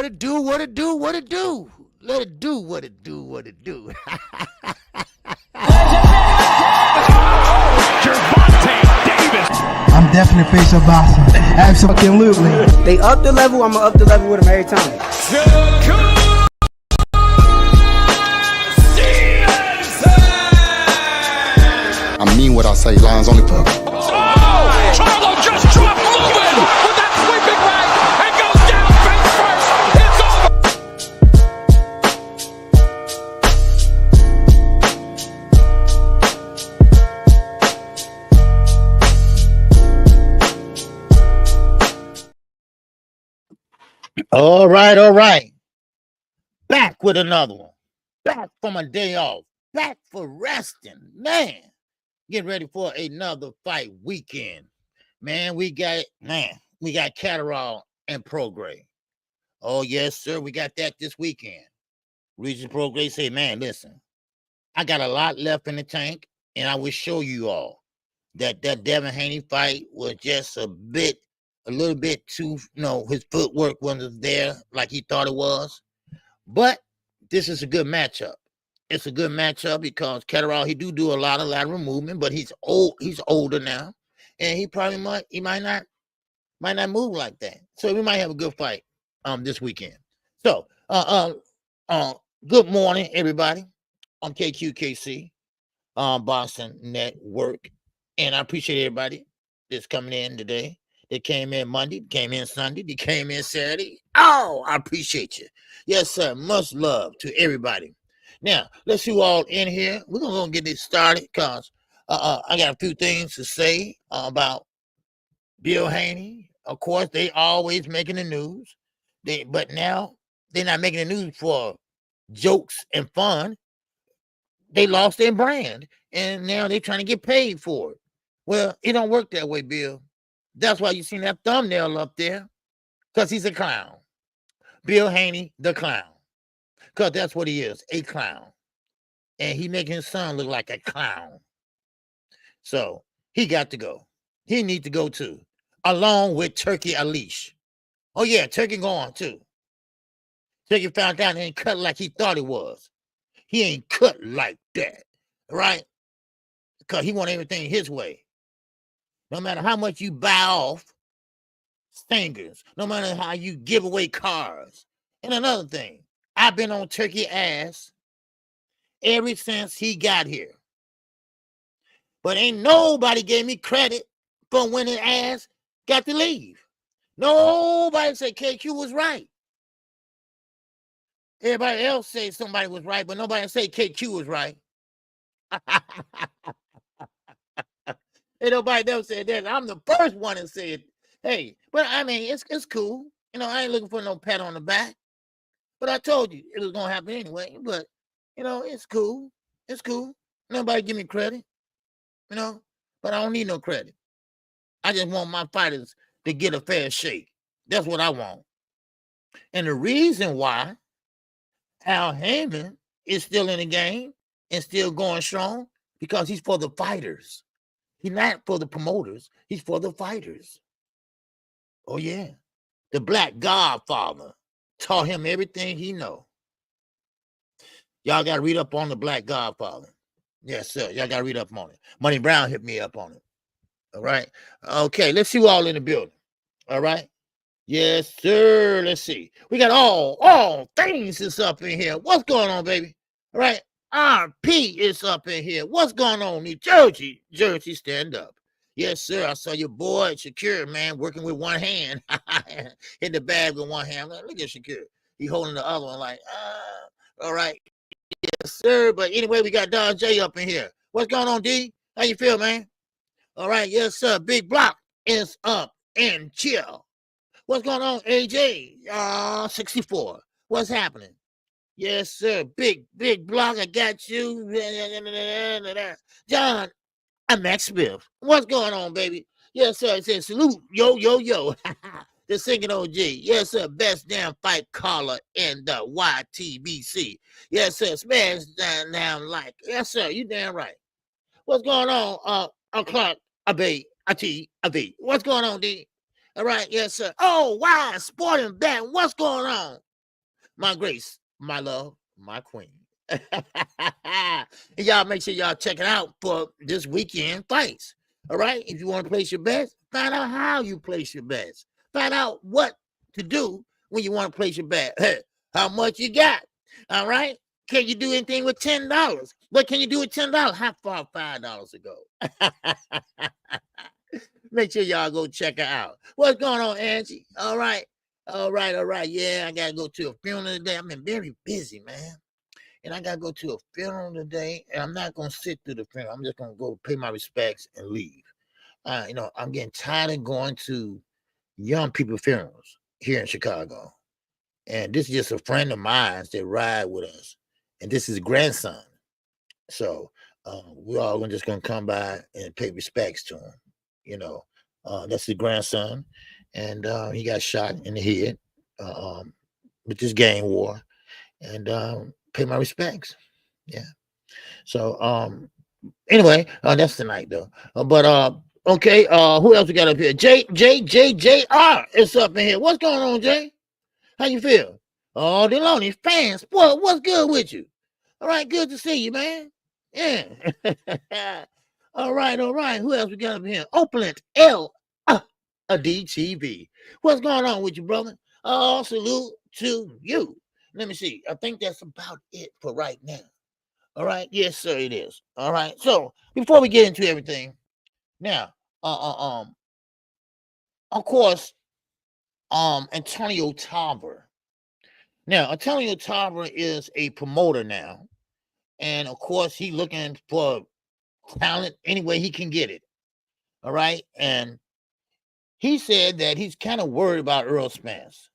What it do, what it do, what it do. Let it do what it do, what it do. Gervonta Davis. I'm definitely face of boxing. Absolutely. They up the level, I'm gonna up the level with them every time. I mean what I say, lines only for. Charlo just dropped moving with that sweeping right and goes down face first. It's over. All right. Back with another one. Back from a day off. Back for resting. Man, getting ready for another fight weekend. Man, we got Catterall and Prograis. Oh, yes, sir. We got that this weekend. Regis Prograis say, man, listen, I got a lot left in the tank, and I will show you all that Devin Haney fight was just a little bit too, his footwork wasn't there like he thought it was. But this is a good matchup. It's a good matchup because Catterall, he do a lot of lateral movement, but he's older now, and he might not move like that. So we might have a good fight this weekend. So good morning, everybody. I'm KQKC, Boston Network, and I appreciate everybody that's coming in today. They came in Monday, came in Sunday, they came in Saturday. Oh, I appreciate you. Yes, sir. Much love to everybody. Now, let's see who all in here. We're going to get this started because I got a few things to say about Bill Haney. Of course, they always making the news. But now they're not making the news for jokes and fun. They lost their brand, and now they're trying to get paid for it. Well, it don't work that way, Bill. That's why you seen that thumbnail up there, because he's a clown. Bill Haney, the clown. Because that's what he is, a clown. And he making his son look like a clown. So he got to go. He need to go too, along with Turkey Unleashed. Oh, yeah, Turkey going too. Turkey found out he ain't cut like he thought he was. He ain't cut like that, right? Because he want everything his way. No matter how much you buy off stingers, no matter how you give away cars. And another thing, I've been on Turkey ass ever since he got here. But ain't nobody gave me credit for when his ass got to leave. Nobody said KQ was right. Everybody else said somebody was right, but nobody said KQ was right. Ain't nobody else said that. I'm the first one that said, hey, but I mean, it's cool. I ain't looking for no pat on the back. But I told you it was going to happen anyway. But, it's cool. It's cool. Nobody give me credit, but I don't need no credit. I just want my fighters to get a fair shake. That's what I want. And the reason why Al Heyman is still in the game and still going strong, because he's for the fighters. He's not for the promoters. He's for the fighters. Oh, yeah. The Black Godfather taught him everything he know. Y'all got to read up on the Black Godfather. Yes, sir. Y'all got to read up on it. Money Brown hit me up on it. All right. Okay, let's see who all in the building. All right. Yes, sir. Let's see. We got all things is up in here. What's going on, baby? All right. RP is up in here. What's going on, New Jersey? Jersey, stand up. Yes, sir. I saw your boy, Shakir, man, working with one hand. Hit the bag with one hand. Look at Shakir. He holding the other one like, all right. Yes, sir. But anyway, we got Don J up in here. What's going on, D? How you feel, man? All right. Yes, sir. Big Block is up and chill. What's going on, AJ? 64. What's happening? Yes, sir. Big Block. I got you. John, I'm Max Smith. What's going on, baby? Yes, sir. It says salute. Yo. The singing OG. Yes, sir. Best damn fight caller in the YTBC. Yes, sir. Smash down like. Yes, sir. You damn right. What's going on? Clark Abe. What's going on, D? All right. Yes, sir. Oh, wow. Sporting Bet. What's going on? my grace, my love, my queen. And y'all make sure y'all check it out for this weekend fights. All right. If you want to place your bets, find out how you place your bets. Find out what to do when you want to place your bet. How much you got. All right. Can you do anything with $10? What can you do with $10? How far $5 to go? Make sure y'all go check her out. What's going on, Angie? All right. All right. Yeah, I got to go to a funeral today. I've been very busy, man. And I got to go to a funeral today. And I'm not going to sit through the funeral. I'm just going to go pay my respects and leave. I'm getting tired of going to young people funerals here in Chicago. And this is just a friend of mine that ride with us. And this is his grandson. So we're all just going to come by and pay respects to him. That's his grandson. And he got shot in the head with this gang war. And pay my respects. Yeah. So anyway, that's tonight though. Okay, who else we got up here? JR is up in here. What's going on, Jay? How you feel? Oh, Deloney fans. Boy, what's good with you? All right, good to see you, man. Yeah. All right. Who else we got up here? Oakland L a DTV. What's going on with you, brother? Oh, salute to you. Let me see. I think that's about it for right now. All right. Yes, sir, it is. All right. So before we get into everything, now, of course, Antonio Tarver. Now, Antonio Tarver is a promoter now, and of course, he's looking for talent any way he can get it. All right, and he said that he's kind of worried about Errol Spence,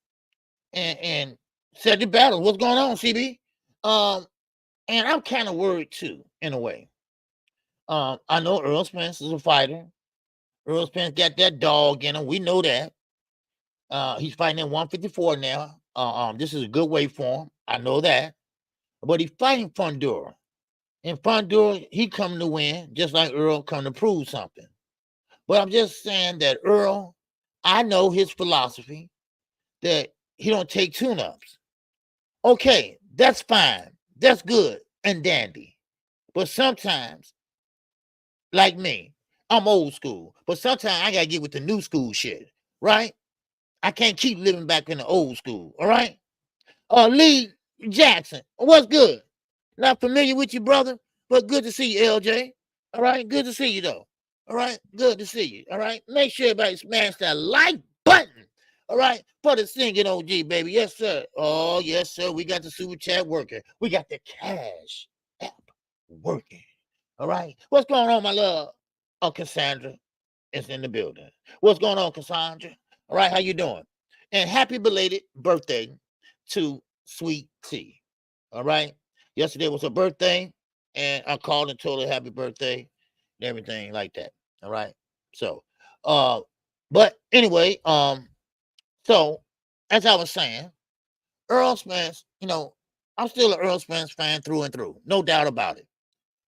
and said the battle. What's going on, CB? And I'm kind of worried too, in a way. I know Errol Spence is a fighter. Errol Spence got that dog in him. We know that. He's fighting at 154 now. This is a good weight for him. I know that. But he's fighting Fundora. And Fundora, he come to win, just like Earl come to prove something. But I'm just saying that Earl, I know his philosophy that he don't take tune-ups. Okay, that's fine. That's good and dandy. But sometimes, like me, I'm old school. But sometimes I got to get with the new school shit, right? I can't keep living back in the old school, all right? Lee Jackson, what's good? Not familiar with you, brother, but good to see you, LJ. All right, good to see you, though. All right, good to see you. All right, make sure everybody smash that like button. All right, for the singing OG, baby. Yes, sir. Oh, yes, sir. We got the super chat working. We got the cash app working. All right, what's going on, my love? Oh, Cassandra is in the building. What's going on, Cassandra? All right, how you doing? And happy belated birthday to Sweet Tea. All right. Yesterday was her birthday, and I called and told her happy birthday and everything like that. All right. So, but anyway, so as I was saying, Errol Spence, I'm still an Errol Spence fan through and through, no doubt about it.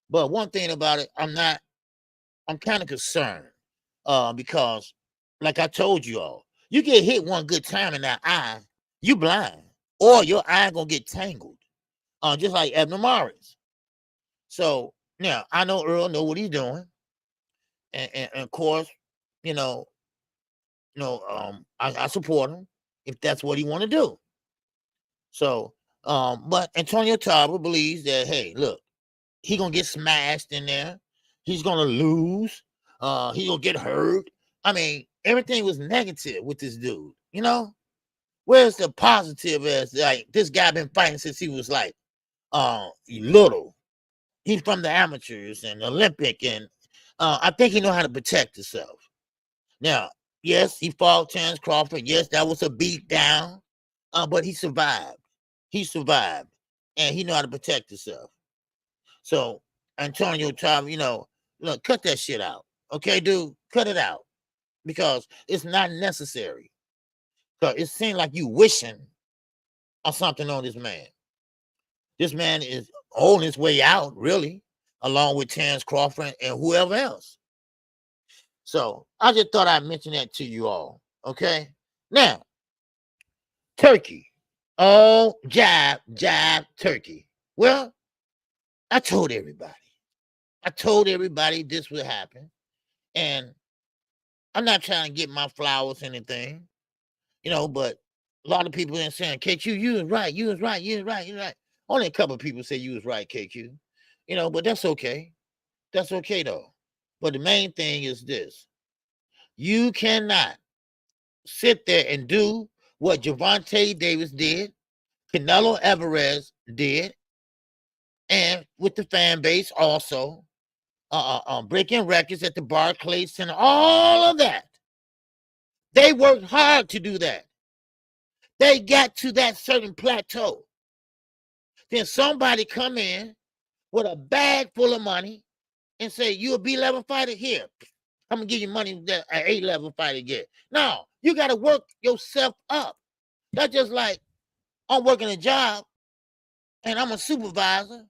But one thing about it, I'm kind of concerned because, like I told you all, you get hit one good time in that eye, you blind, or your eye gonna get tangled, just like Abner Morris. So now I know Earl know what he's doing, and of course, I support him if that's what he want to do. So, but Antonio Tarver believes that, hey, look, he gonna get smashed in there, he's gonna lose, he gonna get hurt. I mean, everything was negative with this dude. Where's the positive? As like this guy been fighting since he was like little. He's from the amateurs and Olympic, and I think he know how to protect himself. Now, yes, he fought Terence Crawford. Yes, that was a beat down, but he survived. He survived, and he know how to protect himself. So Antonio Tarver, look, cut that shit out, okay, dude, cut it out because it's not necessary. Because it seems like you wishing or something on this man. This man is holding his way out, really, along with Terence Crawford and whoever else. So I just thought I'd mention that to you all. Okay. Now, Turkey. Oh, jab, turkey. Well, I told everybody. This would happen. And I'm not trying to get my flowers or anything, but a lot of people are saying, KQ, you was right. Only a couple of people say you was right, KQ. But that's okay. That's okay, though. But the main thing is this. You cannot sit there and do what Gervonta Davis did, Canelo Alvarez did, and with the fan base also, breaking records at the Barclays Center, all of that. They worked hard to do that. They got to that certain plateau. Then somebody come in with a bag full of money and say, you a B-level fighter? Here, I'm going to give you money that an A-level fighter get. No, you got to work yourself up. That's just like I'm working a job and I'm a supervisor.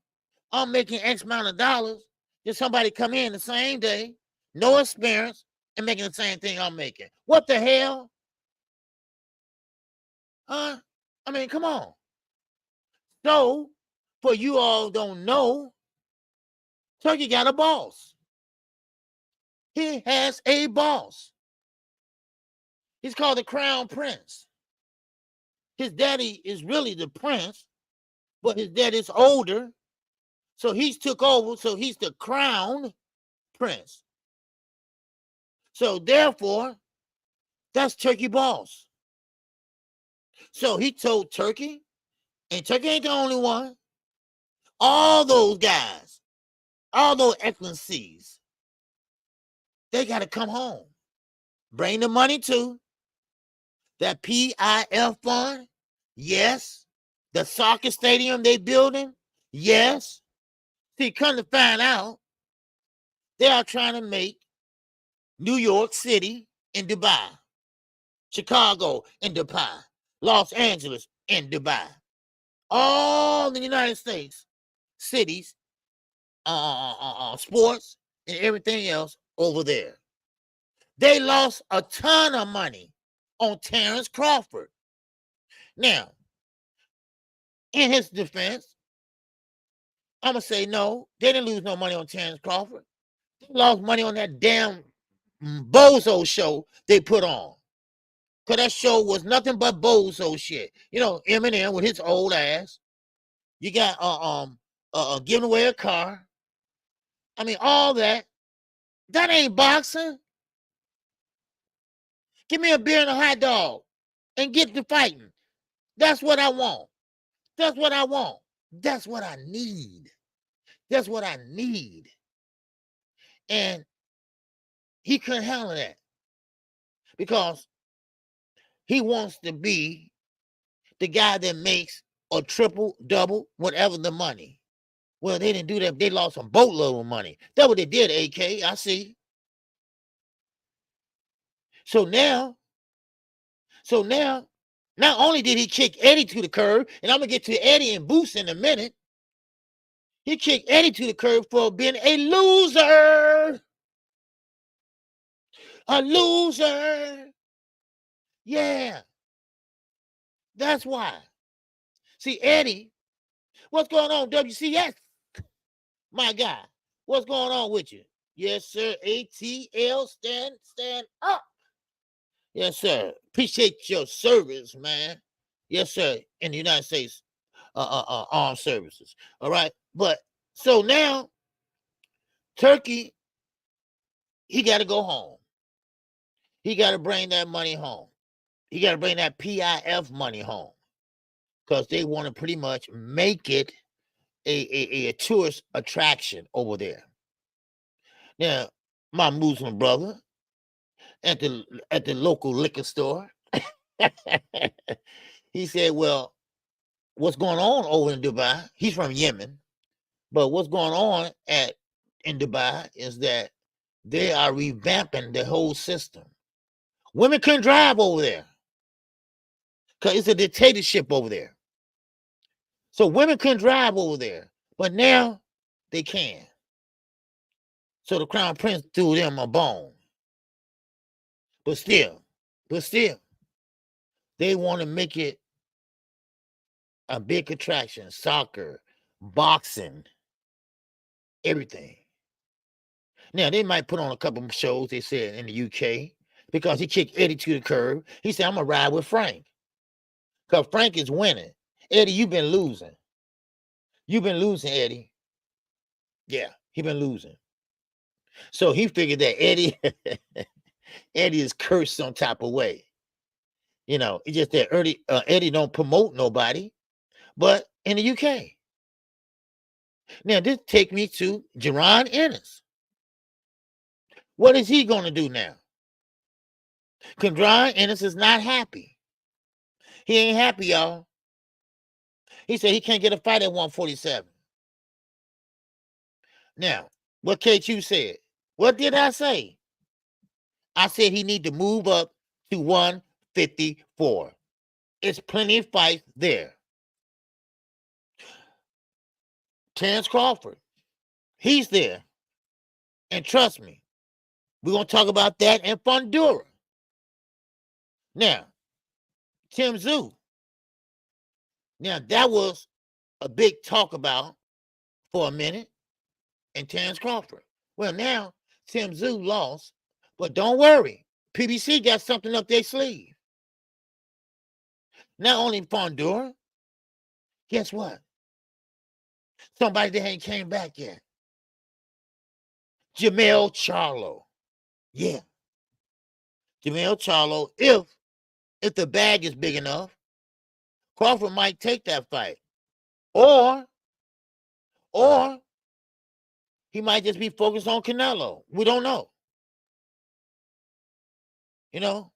I'm making X amount of dollars. Then somebody come in the same day, no experience, and making the same thing I'm making. What the hell? Huh? I mean, come on. So, for you all don't know, Turkey got a boss. He has a boss. He's called the Crown Prince. His daddy is really the prince, but his daddy's older. So he's took over. So he's the Crown Prince. So therefore, that's Turkey boss. So he told Turkey, and Turkey ain't the only one. All those guys, all those excellencies, they got to come home. Bring the money too. That PIF fund, yes. The soccer stadium they building, yes. See, come to find out, they are trying to make New York City and Dubai, Chicago and Dubai, Los Angeles and Dubai. All the United States cities, sports and everything else over there. They lost a ton of money on Terrence Crawford. Now, in his defense, I'm going to say no, they didn't lose no money on Terrence Crawford. They lost money on that damn bozo show they put on. Because that show was nothing but bozo shit. Eminem with his old ass. You got giving away a car. I mean, all that. That ain't boxing. Give me a beer and a hot dog and get to fighting. That's what I want. That's what I want. That's what I need. That's what I need. And he couldn't handle that because he wants to be the guy that makes a triple, double, whatever the money. Well, they didn't do that. They lost a boatload of money. That's what they did, AK. I see. So now, not only did he kick Eddie to the curb, and I'm going to get to Eddie and Boost in a minute, he kicked Eddie to the curb for being a loser. A loser. Yeah. That's why. See, Eddie, what's going on, WCS? My guy, what's going on with you? Yes, sir. ATL, stand up. Yes, sir. Appreciate your service, man. Yes, sir. In the United States Armed Services. All right. But so now, Turkey, he got to go home. He got to bring that money home. He got to bring that PIF money home because they want to pretty much make it a tourist attraction over there. Now, my Muslim brother at the local liquor store, he said, well, what's going on over in Dubai? He's from Yemen, but what's going on in Dubai is that they are revamping the whole system. Women couldn't drive over there because it's a dictatorship over there. So women couldn't drive over there, but now they can. So the Crown Prince threw them a bone. But still, they want to make it a big attraction, soccer, boxing, everything. Now, they might put on a couple of shows, they said, in the UK, because he kicked Eddie to the curb. He said, I'm going to ride with Frank, because Frank is winning. Eddie, you've been losing. You've been losing, Eddie. Yeah, he been losing. So he figured that Eddie is cursed some type of way. You know, it's just that Eddie don't promote nobody, but in the UK. Now, this take me to Jaron Ennis. What is he going to do now? Jaron Ennis is not happy. He ain't happy, y'all. He said he can't get a fight at 147. Now, what KQ said? What did I say? I said he need to move up to 154. It's plenty of fights there. Terrence Crawford, he's there. And trust me, we're going to talk about that in Fundura. Now, Tim Tszyu. Now, that was a big talk about for a minute. And Terrence Crawford. Well, now, Tim Tszyu lost. But don't worry. PBC got something up their sleeve. Not only Fundura, guess what? Somebody that ain't came back yet. Jermell Charlo. Yeah. Jermell Charlo, if the bag is big enough, Crawford might take that fight. Or he might just be focused on Canelo. We don't know. You know?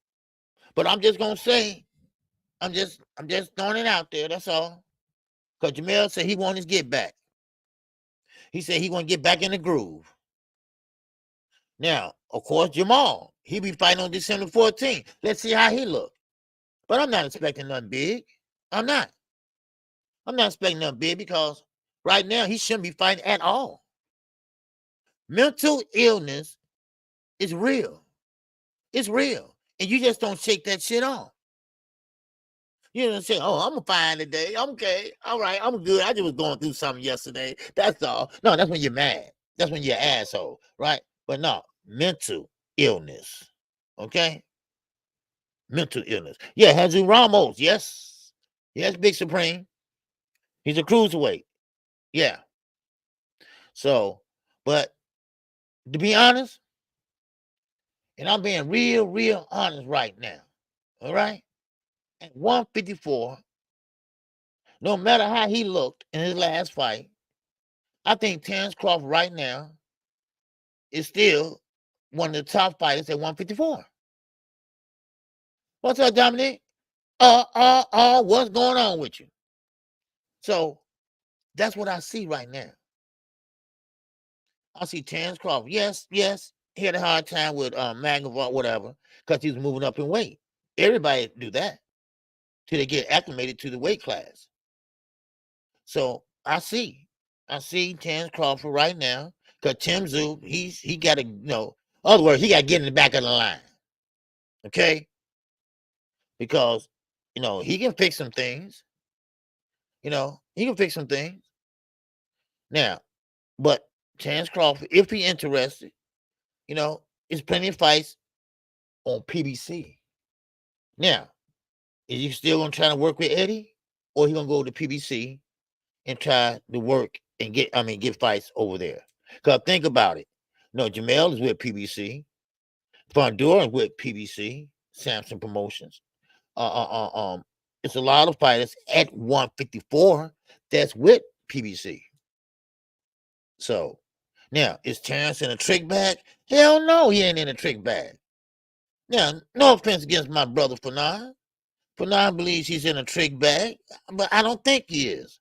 But I'm just gonna say, I'm just throwing it out there, that's all. Because Jermell said he wants his get back. He said he want to get back in the groove. Now, of course, Jamal, he be fighting on December 14th. Let's see how he look. But I'm not expecting nothing big. I'm not expecting nothing big because right now he shouldn't be fighting at all. Mental illness is real. It's real. And you just don't shake that shit off. You know what I'm saying? Oh, I'm fine today. I'm okay. All right, I'm good. I just was going through something yesterday. That's all. No, that's when you're mad. That's when you're an asshole, right? But no, mental illness. Okay? Mental illness. Yeah, Jesus Ramos. Yes. Yes, Big Supreme. He's a cruiserweight. Yeah. So, but to be honest, and I'm being real honest right now. All right? At 154, no matter how he looked in his last fight, I think Terrence Crawford right now is still one of the top fighters at 154. What's up, Dominic? What's going on with you? So that's what I see right now. I see Terrence Crawford. Yes, he had a hard time with Magnivar, whatever, because he was moving up in weight. Everybody do that till they get acclimated to the weight class. So I see Terrence Crawford right now, because Tim Tszyu, he got to, in other words, he got to get in the back of the line. Okay? Because, he can fix some things. He can fix some things. Now, but Terrence Crawford, if he's interested, there's plenty of fights on PBC. Now, is he still going to try to work with Eddie? Or he going to go to PBC and try to work and get fights over there? Because think about it. Jermell is with PBC. Fundura is with PBC, Samson Promotions. It's a lot of fighters at 154 that's with PBC. So, now, is Terrence in a trick bag? Hell no, he ain't in a trick bag. Now, no offense against my brother Fanon. Fanon believes he's in a trick bag, but I don't think he is.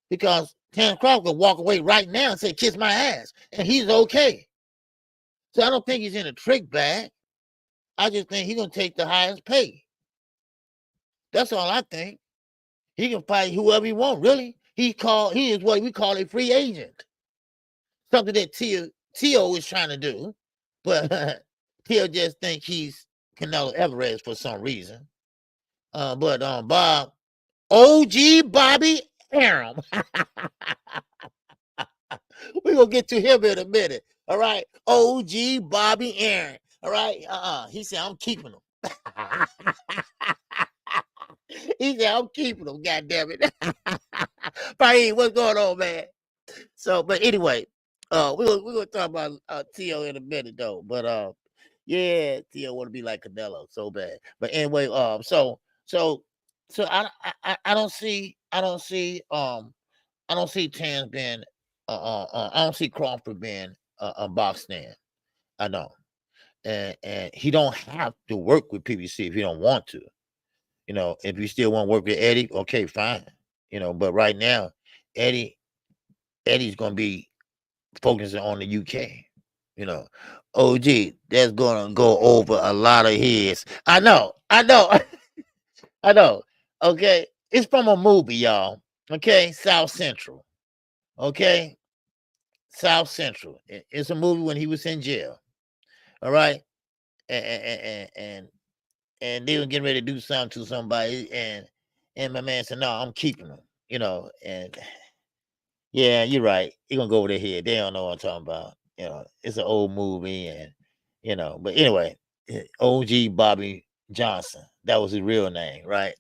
Because Terrence Crawford could walk away right now and say, kiss my ass, and he's okay. So I don't think he's in a trick bag. I just think he's going to take the highest pay. That's all I think. He can fight whoever he wants, really. He is what we call a free agent. Something that Tio is trying to do, but Tio just think he's Canelo Alvarez for some reason. But Bob, OG Bobby Arum. We're going to get to him in a minute. All right. OG Bobby Aaron. All right. He said, I'm keeping him. He said, I'm keeping him. God damn it. Bobby, what's going on, man? So, but anyway, we're gonna talk about Tio in a minute though. But yeah, Tio want to be like Canelo so bad. But anyway, so I don't see Tans being I don't see Crawford being a box stand. I know, and he don't have to work with PBC if he don't want to. You know, if you still want to work with Eddie, okay, fine. You know, but right now, Eddie's gonna be focusing on the UK. You know, OG, that's gonna go over a lot of heads. I know, I know. Okay, it's from a movie, y'all. Okay, South Central. Okay, South Central. It's a movie when he was in jail. All right, and they were getting ready to do something to somebody, and my man said, "No, I'm keeping him." You know, and yeah, you're right. You're gonna go over their head. They don't know what I'm talking about. You know, it's an old movie, and you know, but anyway, OG Bobby Johnson. That was his real name, right?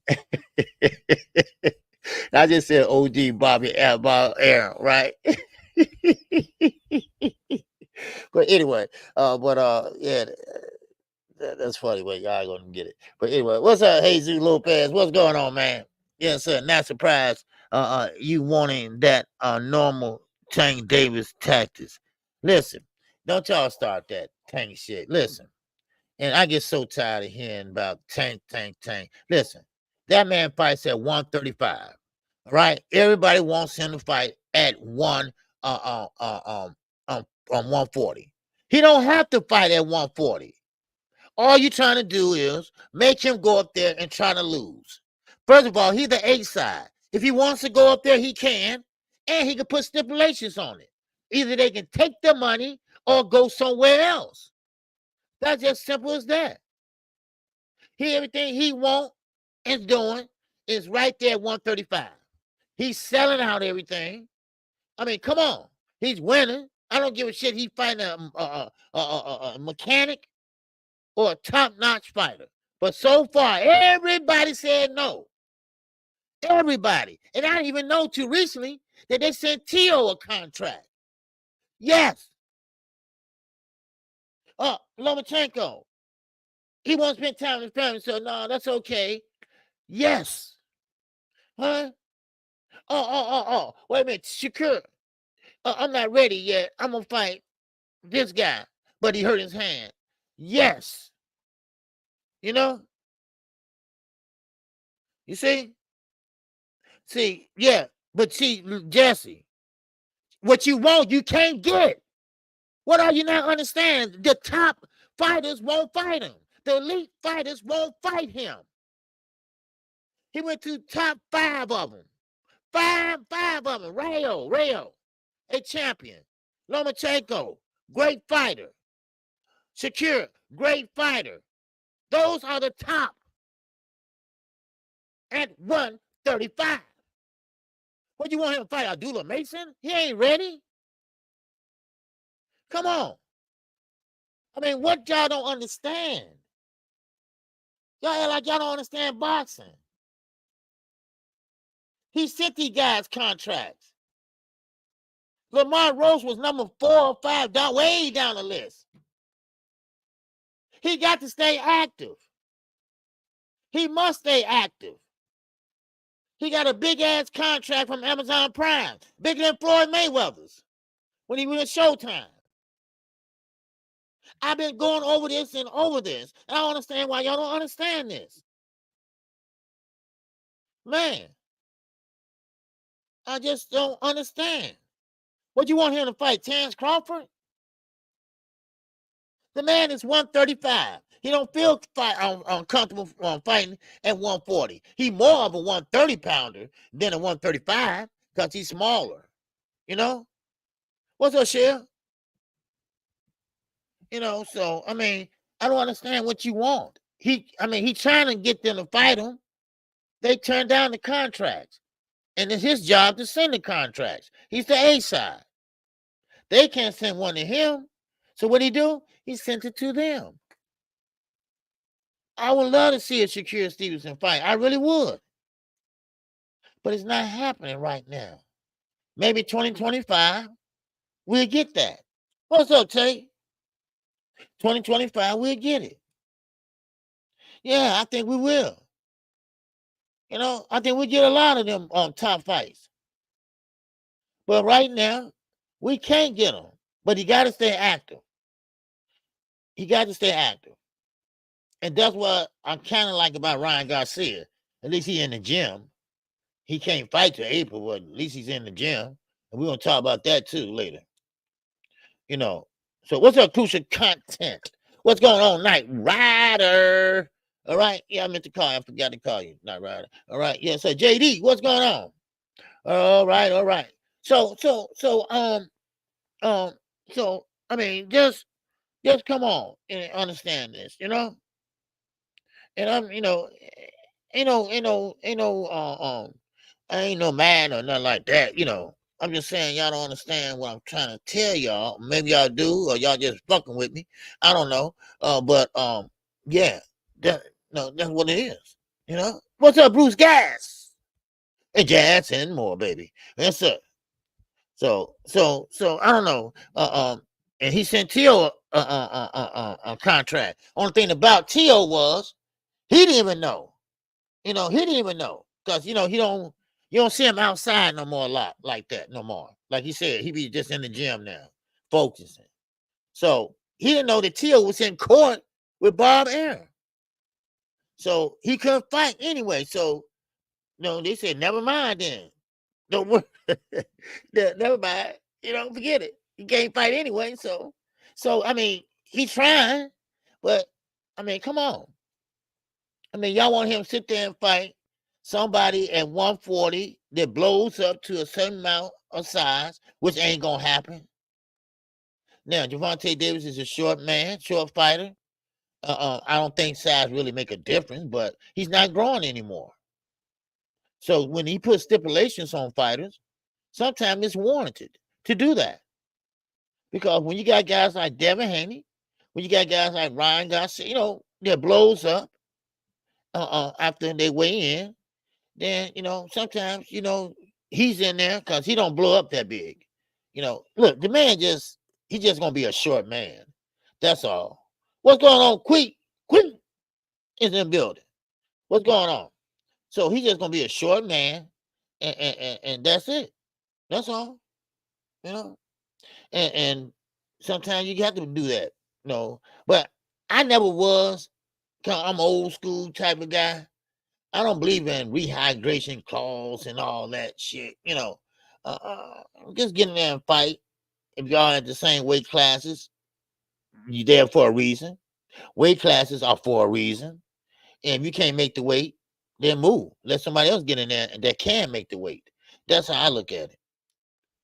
I just said OG Bobby Aaron, right? But anyway, yeah, that's funny. Wait, y'all gonna get it. But anyway, what's up, Jesus Lopez? What's going on, man? Yes, sir. Not surprised. You wanting that normal Tank Davis tactics. Listen, don't y'all start that tank shit. Listen, and I get so tired of hearing about tank. Listen, that man fights at 135. All right, everybody wants him to fight at 140. He don't have to fight at 140. All you're trying to do is make him go up there and try to lose. First of all, he's the A side. If he wants to go up there, he can, and he can put stipulations on it. Either they can take the money or go somewhere else. That's just simple as that. Everything he wants and doing is right there at 135. He's selling out everything. I mean, come on. He's winning. I don't give a shit. He fighting a mechanic or a top-notch fighter. But so far, everybody said no. Everybody. And I didn't even know too recently that they sent Tio a contract. Yes. Lomachenko. He wants to spend time with his family, so no, that's okay. Yes. Huh? Wait a minute. Shakur. I'm not ready yet. I'm going to fight this guy, but he hurt his hand. Yes. You know? You see? See, yeah. But see, Jesse, what you want, you can't get. What are you not understanding? The top fighters won't fight him. The elite fighters won't fight him. He went to top 5 of them. Five of them. Rayo, a champion. Lomachenko, great fighter. Shakur, great fighter. Those are the top at 135. What you want him to fight? Abdullah Mason? He ain't ready. Come on. I mean, what y'all don't understand? Y'all act like y'all don't understand boxing. He sent these guys contracts. Lamar Roach was number 4 or 5 down, way down the list. He got to stay active. He must stay active. He got a big-ass contract from Amazon Prime, bigger than Floyd Mayweather's when he was at Showtime. I've been going over this and over this. I don't understand why y'all don't understand this. Man, I just don't understand. What you want him to fight, Terrence Crawford? The man is 135. He don't feel uncomfortable fighting at 140. He more of a 130-pounder than a 135 because he's smaller. You know? What's up, Shell? You know, so, I mean, I don't understand what you want. He's trying to get them to fight him. they turn down the contracts. And it's his job to send the contracts. He's the A side. They can't send one to him. So what he do? He sent it to them. I would love to see a Shakur Stevenson fight. I really would. But it's not happening right now. Maybe 2025, we'll get that. What's up, Tay? 2025, we'll get it. Yeah, I think we will. You know, I think we get a lot of them top fights. But right now, we can't get them. But he got to stay active. He got to stay active. And that's what I kind of like about Ryan Garcia. At least he in the gym. He can't fight till April, but at least he's in the gym. And we're going to talk about that too later. You know. So what's up, Crucial Content? What's going on, Night Rider? All right. Yeah, I meant to call you. I forgot to call you, Night Rider. All right. Yeah, so JD, what's going on? All right, all right. So I mean, just come on and understand this, you know. And I'm, I ain't no man or nothing like that, you know. I'm just saying y'all don't understand what I'm trying to tell y'all. Maybe y'all do, or y'all just fucking with me. I don't know. But yeah, that's what it is. You know. What's up, Bruce Gas? And Jazz and more, baby. Yes, sir. So I don't know. And he sent Tio a contract. Only thing about Tio was he didn't even know. You know, he didn't even know because you know you don't see him outside no more a lot like that no more. Like he said, he be just in the gym now, focusing. So he didn't know that Tio was in court with Bob Arum. So he couldn't fight anyway. So no, they said never mind then. Don't worry. Never mind. You know, forget it. He can't fight anyway. So I mean, he's trying, but I mean, come on. I mean, y'all want him to sit there and fight somebody at 140 that blows up to a certain amount of size, which ain't gonna happen. Now, Gervonta Davis is a short man, short fighter. I don't think size really make a difference, but he's not growing anymore. So when he puts stipulations on fighters, sometimes it's warranted to do that. Because when you got guys like Devin Haney, when you got guys like Ryan Garcia, you know, that blows up after they weigh in, then, you know, sometimes, you know, he's in there because he don't blow up that big. You know, look, the man he's just going to be a short man. That's all. What's going on? Quick is in the building. What's going on? So he's just going to be a short man, and that's it. That's all. You know, and sometimes you have to do that. You know, but I never was. I'm an old school type of guy. I don't believe in rehydration clause and all that shit. You know, just get in there and fight. If y'all at the same weight classes, you're there for a reason. Weight classes are for a reason. And if you can't make the weight, then move. Let somebody else get in there and that can make the weight. That's how I look at it.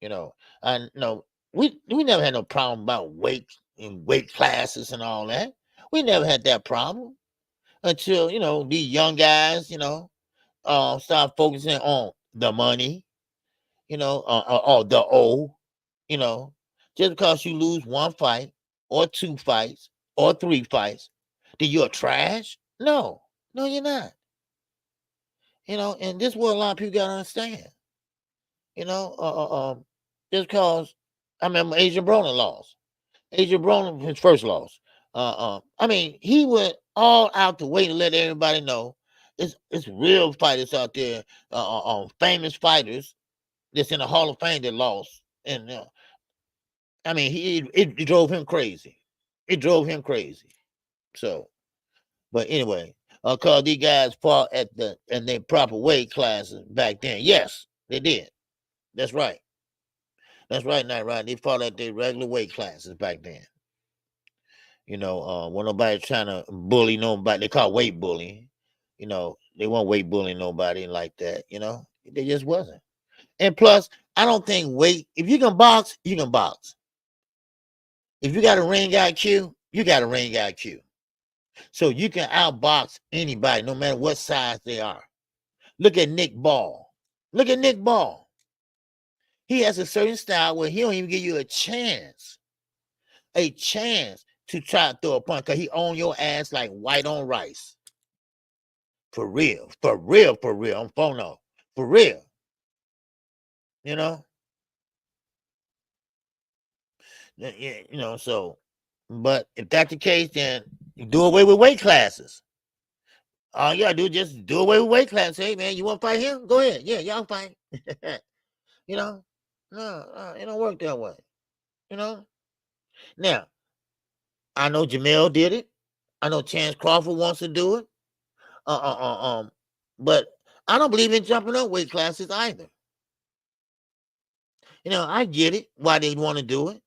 You know, I know we never had no problem about weight and weight classes and all that. We never had that problem until, you know, these young guys, you know, start focusing on the money, you know, or the O, you know, just because you lose one fight or two fights or three fights, then you're trash? No, you're not. You know, and this is what a lot of people got to understand. You know, just because I remember Adrian Broner lost. Adrian Broner, his first loss. I mean, he went all out the way to let everybody know it's real fighters out there, famous fighters that's in the Hall of Fame that lost. And I mean, it drove him crazy. It drove him crazy. So, but anyway, cause these guys fought in their proper weight classes back then. Yes, they did. That's right. That's right, not right. They fought at their regular weight classes back then. You know, when nobody trying to bully nobody, they call weight bullying. You know, they won't weight bullying nobody like that. You know, they just wasn't. And plus, I don't think weight. If you can box, you can box. If you got a ring IQ, you got a ring IQ. So you can outbox anybody, no matter what size they are. Look at Nick Ball. Look at Nick Ball. He has a certain style where he don't even give you a chance to try to throw a punch, because he on your ass like white on rice. For real. For real. For real. I'm phono. For real. You know? Yeah, you know, so, but if that's the case, then you do away with weight classes. All you gotta do is just do away with weight classes. Hey, man, you want to fight him? Go ahead. Yeah, y'all fight. You know? No, it don't work that way. You know? Now, I know Jamel did it. I know Chance Crawford wants to do it. But I don't believe in jumping up weight classes either. You know, I get it why they want to do it.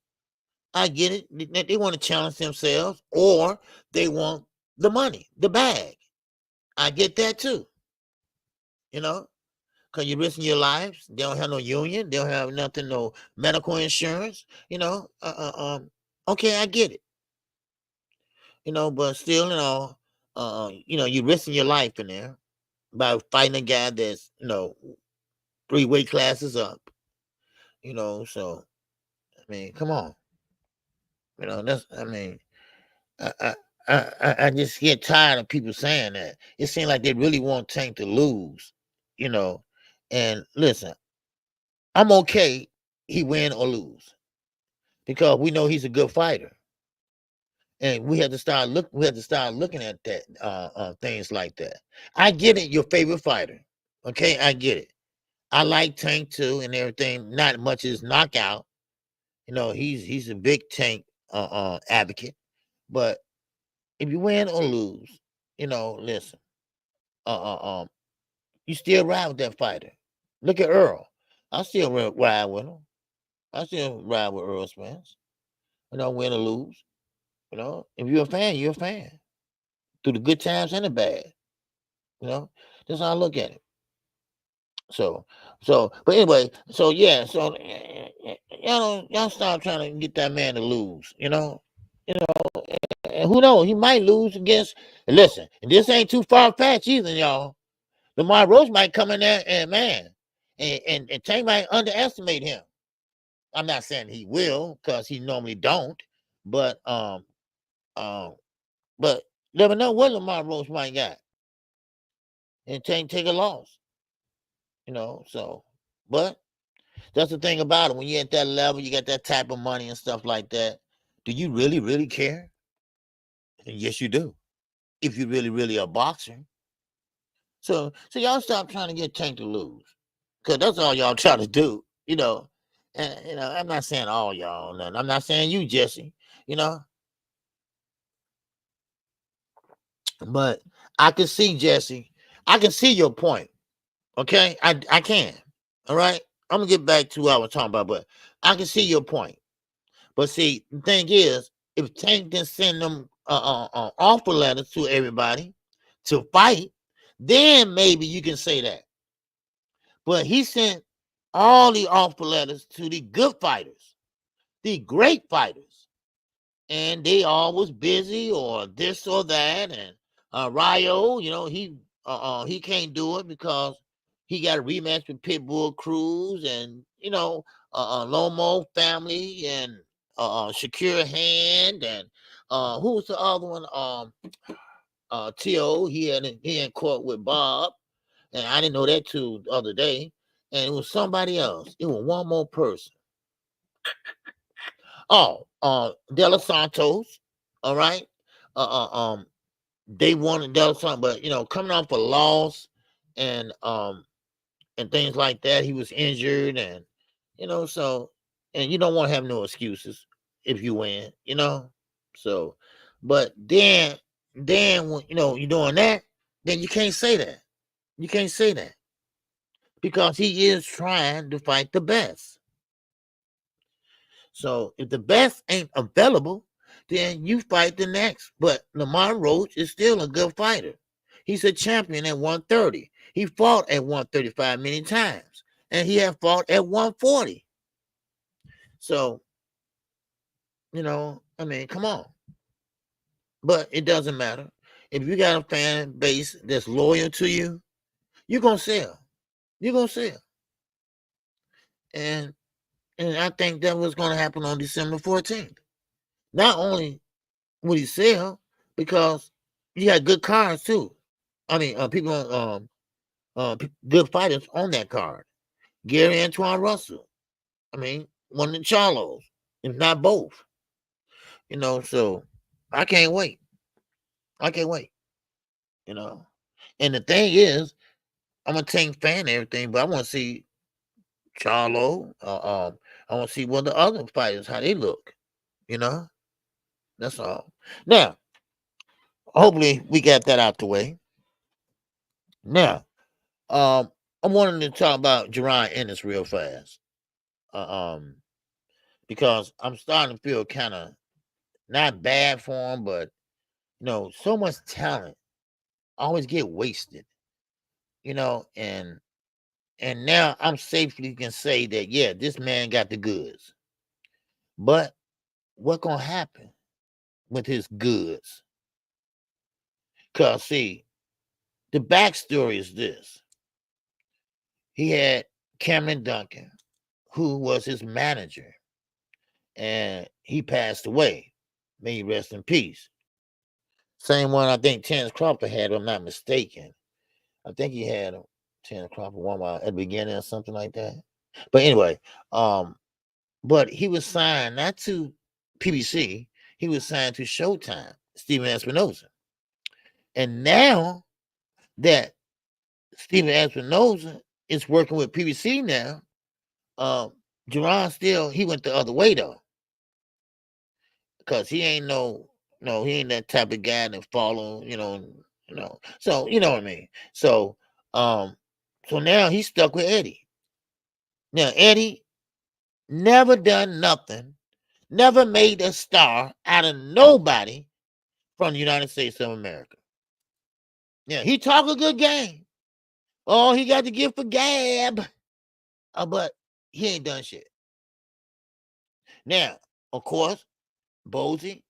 I get it. They want to challenge themselves, or they want the money, the bag. I get that too. You know, because you're risking your lives. They don't have no union. They don't have nothing, no medical insurance. You know, okay, I get it. You know, but still, you're risking your life in there by fighting a guy that's, 3 weight classes up. You know, so I mean, come on. You know, I just get tired of people saying that. It seems like they really want Tank to lose, you know. And listen, I'm okay he win or lose, because we know he's a good fighter. And we have to start looking at that, things like that. I get it, your favorite fighter. Okay, I get it. I like Tank too and everything. Not much as knockout. You know, he's a big Tank advocate. But if you win or lose, listen, you still ride with that fighter. Look at Earl. I still ride with him. I still ride with Errol Spence. Win or lose. If you're a fan, you're a fan. Through the good times and the bad. That's how I look at it. But anyway, y'all stop trying to get that man to lose. And who knows? He might lose against. Listen, and this ain't too far fetched either, y'all. Lamar Roach might come in there and and Tank might underestimate him. I'm not saying he will, because he normally don't, but never know what Lamar Roach might got, and Tank take a loss. But that's the thing about it. When you're at that level, you got that type of money and stuff like that. Do you really, really care? And yes, you do. If you really, really a boxer. So y'all stop trying to get Tank to lose, because that's all y'all try to do. And I'm not saying all y'all. I'm not saying you, Jesse. But I can see, Jesse. I can see your point. Okay, I can. All right, I'm gonna get back to what I was talking about, but I can see your point. But see, the thing is, if Tank didn't send them offer letters to everybody to fight, then maybe you can say that. But he sent all the offer letters to the good fighters, the great fighters, and they all was busy or this or that. And Rio, he can't do it because he got a rematch with Pitbull Cruz, and Lomo family, and Shakira Hand, and who was the other one? T.O. He in court with Bob, and I didn't know that till the other day. And it was somebody else. It was one more person. Oh, De Los Santos. All right. They wanted De Los Santos, but coming off a loss and things like that, he was injured, and and you don't want to have no excuses if you win, So, but then when you're doing that, then you can't say that. You can't say that, because he is trying to fight the best. So if the best ain't available, then you fight the next. But Lamar Roach is still a good fighter. He's a champion at 130. He fought at 135 many times, and he had fought at 140. So, come on. But it doesn't matter. If you got a fan base that's loyal to you, you're gonna sell. You're gonna sell. And I think that was gonna happen on December 14th. Not only would he sell, because you had good cards too. I mean, people good fighters on that card. Gary Antoine Russell. I mean, one of the Charlos, if not both. So I can't wait. I can't wait. And the thing is, I'm a Tank fan and everything, but I want to see Charlo. I want to see what the other fighters, how they look. That's all. Now, hopefully we got that out the way. Now, I'm wanting to talk about Jaron Ennis real fast. Because I'm starting to feel kind of not bad for him, but so much talent always get wasted. And now I'm safely can say that, yeah, this man got the goods. But what gonna happen with his goods? Cause see, the backstory is this. He had Cameron Duncan, who was his manager, and he passed away. May he rest in peace. Same one I think Terrence Crawford had, if I'm not mistaken. I think he had Terrence Crawford one at the beginning or something like that. But anyway, but he was signed not to PBC, he was signed to Showtime, Steven Espinoza. And now that Steven Espinoza is working with PBC now, Jaron he went the other way though. Because he ain't he ain't that type of guy that follow, So you know what I mean. So now he's stuck with Eddie. Now Eddie never done nothing, never made a star out of nobody from the United States of America. Yeah, he talk a good game. Oh, he got the gift for gab. But he ain't done shit. Now, of course, Bozy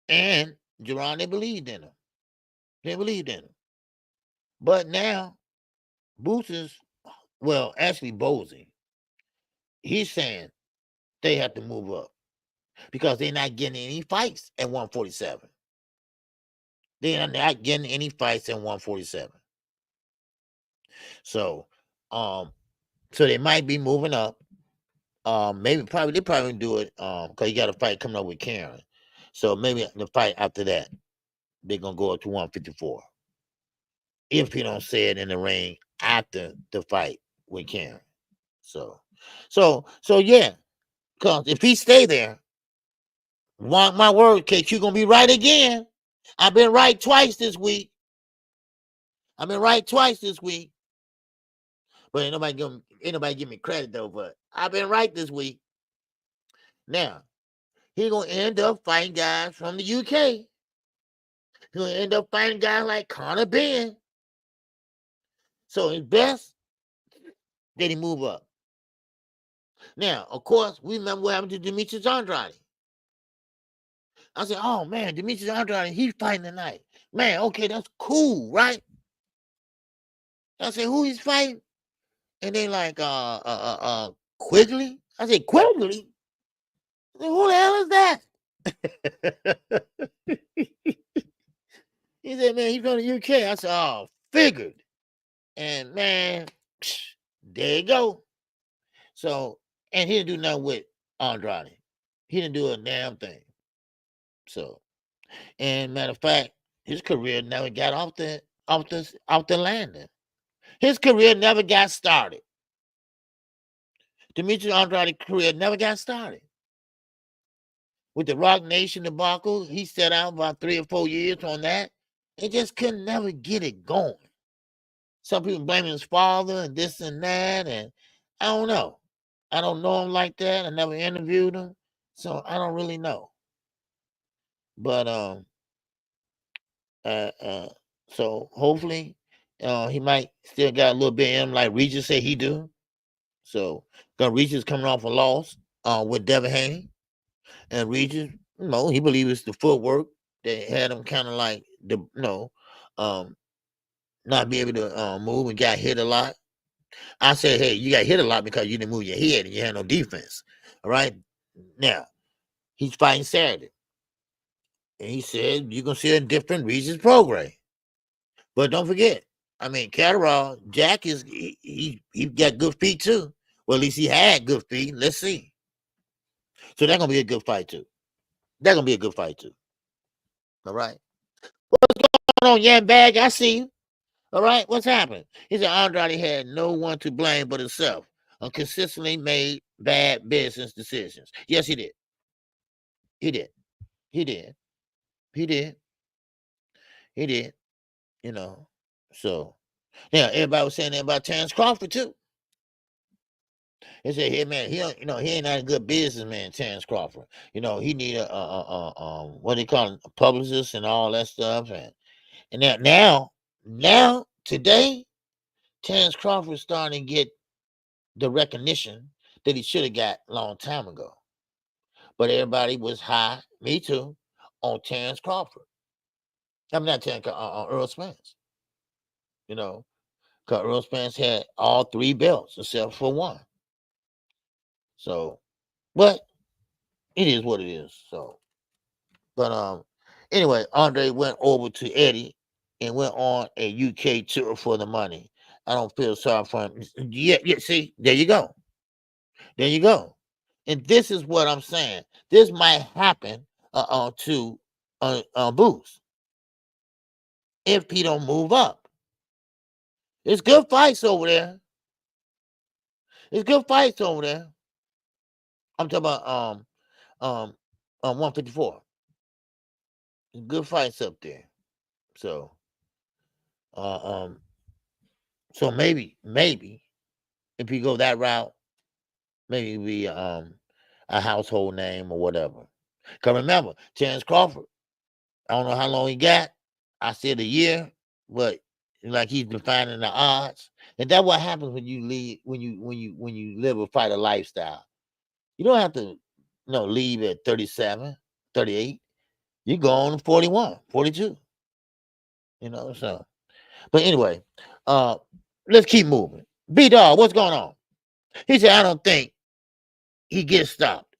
and Jaron, they believed in him. They believed in him. But now, actually Bozy, he's saying they have to move up because they're not getting any fights at 147. They're not getting any fights at 147. So, so they might be moving up. They probably do it because you got a fight coming up with Karen. So maybe the fight after that, they're gonna go up to 154. If he don't say it in the ring after the fight with Karen. So yeah, because if he stay there, my word, KQ gonna be right again. I've been right twice this week. But ain't nobody give me credit though. But I've been right this week. Now he gonna end up fighting guys from the UK. He gonna end up fighting guys like Conor Ben. So it's best that he move up. Now, of course, we remember what happened to Demetrius Andrade. I said, oh man, Demetrius Andrade, he's fighting tonight. Man, okay, that's cool, right? I said, who he's fighting? And they like Quigley. I said, Quigley? I said, who the hell is that? He said, man, he's from the UK. I said, oh, figured. And man, there you go. So, and he didn't do nothing with Andrade. He didn't do a damn thing. So, and matter of fact, his career never got off the landing. His career never got started. Demetrius Andrade's career never got started. With the Rock Nation debacle, he set out about 3 or 4 years on that. It just couldn't never get it going. Some people blaming his father and this and that, and I don't know. I don't know him like that. I never interviewed him, so I don't really know. But so hopefully he might still got a little bit in him like Regis said he do. So Regis coming off a loss with Devin Haney. And Regis, he believes it's the footwork that had him kind of like not be able to move and got hit a lot. I said, hey, you got hit a lot because you didn't move your head and you had no defense. All right. Now, he's fighting Saturday. And he said, you're going to see a different Regis Prograis. But don't forget, I mean, Catterall, Jack is, he got good feet too. Well, at least he had good feet. Let's see. So that's going to be a good fight too. That's going to be a good fight too. All right. What's going on, Yan Bag? I see you. All right. What's happening? He said Andrade had no one to blame but himself. Consistently made bad business decisions. Yes, he did. He did. He did. He did. He did. You know. So now everybody was saying that about Terrence Crawford too. They said, "Hey man, he don't, he ain't not a good businessman, Terrence Crawford. He need a what they call it, a publicist and all that stuff." And now today, Terrence Crawford starting to get the recognition that he should have got a long time ago. But everybody was high, me too, on Terrence Crawford. I'm not Terrence, on Errol Spence. Because Errol Spence had all 3 belts except for 1. So, but it is what it is. So, but anyway, Andre went over to Eddie and went on a UK tour for the money. I don't feel sorry for him. Yeah, see, there you go. There you go. And this is what I'm saying. This might happen to Boots if he don't move up. It's good fights over there. It's good fights over there. I'm talking about 154. Good fights up there. So so maybe if you go that route, maybe be a household name or whatever. Cause remember, Terrence Crawford, I don't know how long he got. I said a year, but like he's defining the odds. And that's what happens when you leave, when you live a fighter lifestyle. You don't have to, leave at 37, 38. You go on 41, 42. So. But anyway, let's keep moving. B-Dog, what's going on? He said, I don't think he gets stopped,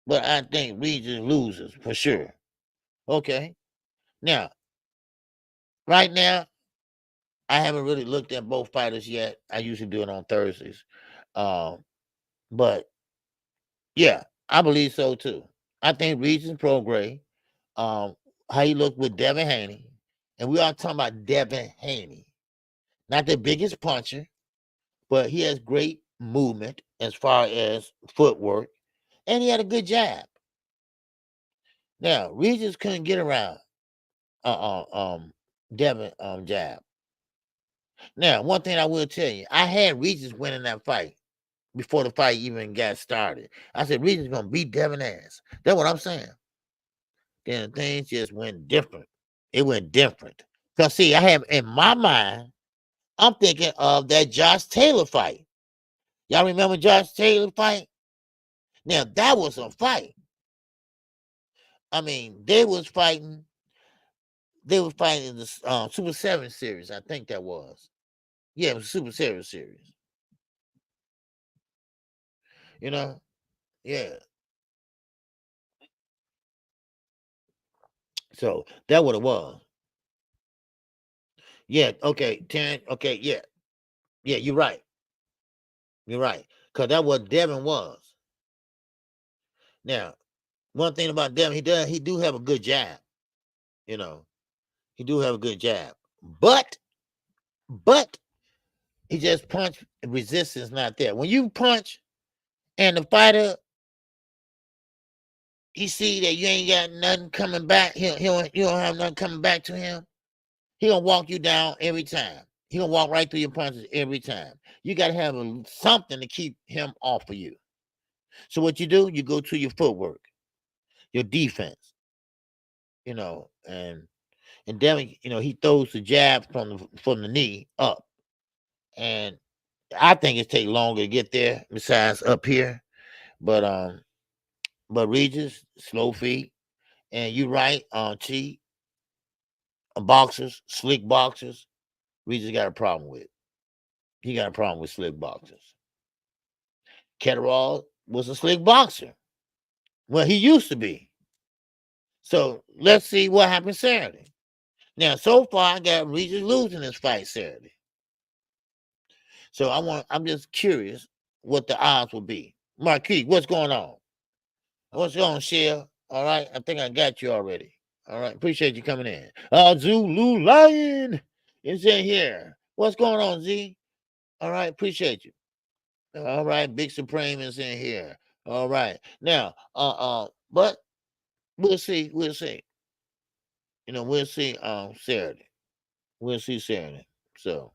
but I think Regis loses for sure. Okay. Now, right now, I haven't really looked at both fighters yet. I usually do it on Thursdays. But yeah, I believe so too. I think Regis Prograis, how he looked with Devin Haney, and we are talking about Devin Haney, not the biggest puncher, but he has great movement as far as footwork, and he had a good jab. Now, Regis couldn't get around Devin jab. Now, one thing I will tell you, I had Regis winning that fight before the fight even got started. I said Regis gonna beat Devin ass. That's what I'm saying. Then things just went different. It went different. Cause see, I have in my mind, I'm thinking of that Josh Taylor fight. Y'all remember Josh Taylor fight? Now that was a fight. I mean, they was fighting in the Super 7 series. I think that was. Yeah, it was Super 7 series. Yeah. So that what it was. Yeah, okay, Terrence. Okay, yeah. Yeah, you're right. You're right. Because that's what Devin was. Now, one thing about Devin, he do have a good jab. He do have a good jab. But he just punch resistance not there. When you punch and the fighter, he see that you ain't got nothing coming back. You don't have nothing coming back to him. He gonna walk you down every time. He gonna walk right through your punches every time. You gotta have something to keep him off of you. So what you do, you go to your footwork, your defense, and Devin, he throws the jab from the knee up, and I think it takes longer to get there. Besides up here, but Regis slow feet, and you right, cheat boxers, slick boxers. Regis got a problem with. He got a problem with slick boxers. Catterall was a slick boxer. Well, he used to be. So let's see what happens Saturday. Now, so far, I got Regis losing this fight Saturday. So I'm just curious what the odds will be. Marquis, what's going on? What's going on, Shell? All right, I think I got you already. All right, appreciate you coming in. Zulu Lion is in here. What's going on, Z? All right, appreciate you. All right, Big Supreme is in here. All right, now, but we'll see. We'll see. We'll see. Saturday. We'll see Saturday. So,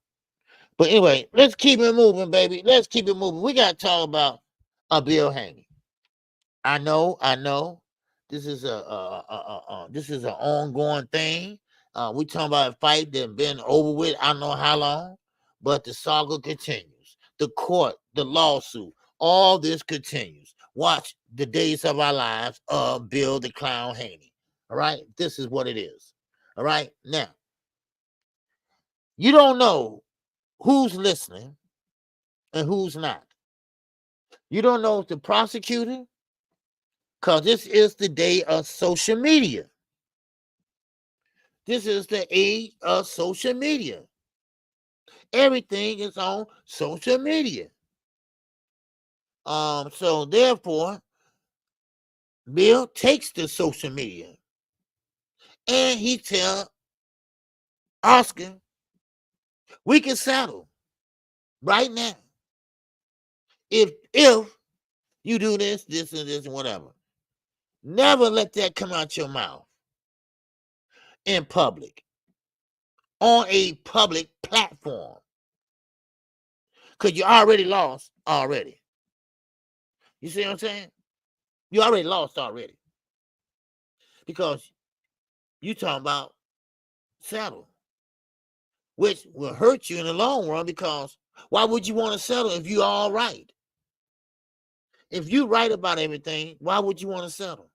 but anyway, let's keep it moving, baby. Let's keep it moving. We got to talk about Bill Haney. I know. This is this is an ongoing thing. We talking about a fight that been over with. I don't know how long, but the saga continues. The court, the lawsuit, all this continues. Watch the days of our lives of Bill the Clown Haney. All right, this is what it is. All right, now you don't know who's listening and who's not. You don't know if the prosecutor, because this is the day of social media. This is the age of social media. Everything is on social media. So therefore, Bill takes the social media and he tell Oscar, we can settle right now. If you do this, this, and this, and whatever. Never let that come out your mouth in public, on a public platform. Because you already lost already. You see what I'm saying? You already lost already. Because you talking about settle, which will hurt you in the long run, because why would you want to settle if you all right? If you right about everything, why would you want to settle?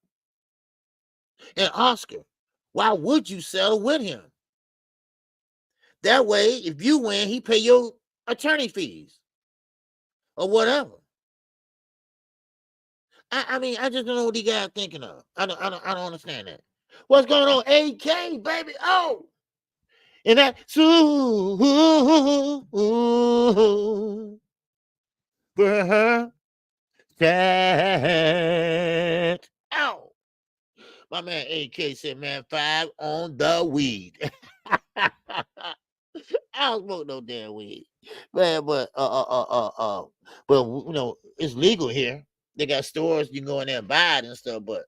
And Oscar, why would you settle with him? That way, if you win, he pay your attorney fees or whatever. I mean, I just don't know what he got thinking of. I don't understand that. What's going on, AK, baby? Oh, and that for her stand. Ow. My man AK said, man, 5 on the weed. I don't smoke no damn weed, man. But it's legal here. They got stores you can go in there and buy it and stuff. But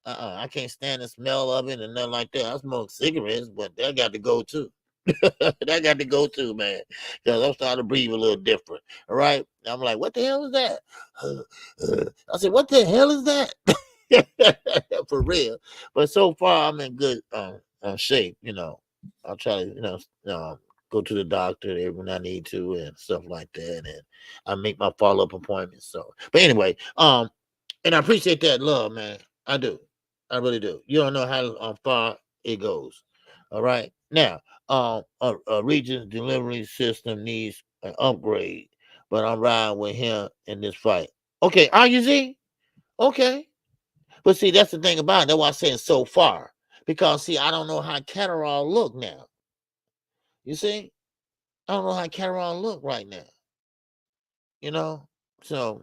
I can't stand the smell of it and nothing like that. I smoke cigarettes, but that got to go too. That got to go too, man. Because I'm starting to breathe a little different. All right. I'm like, what the hell is that? I said, what the hell is that? For real. But so far, I'm in good shape. I'll try to, go to the doctor when I need to and stuff like that. And I make my follow-up appointments. So, but anyway, and I appreciate that love, man. I do. I really do. You don't know how far it goes. All right. Now, a Regis delivery system needs an upgrade, but I'm riding with him in this fight. Okay, are you Z? Okay. But see, that's the thing about it. That's why I'm saying so far. Because see, I don't know how Catterall look now. You see? I don't know how Catterall look right now. So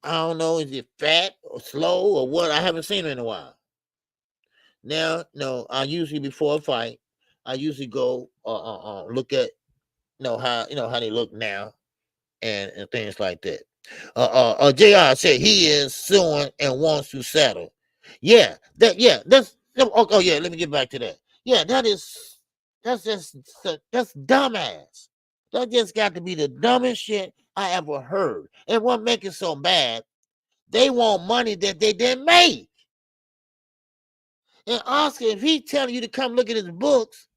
I don't know, is it fat or slow or what? I haven't seen him in a while. Now, no, I usually before a fight, I usually go look at how they look now and things like that. JR said he is suing and wants to settle. That's let me get back to that. Yeah, that's dumbass. That just got to be the dumbest shit I ever heard. And what makes it so bad, they want money that they didn't make. And Oscar, if he telling you to come look at his books,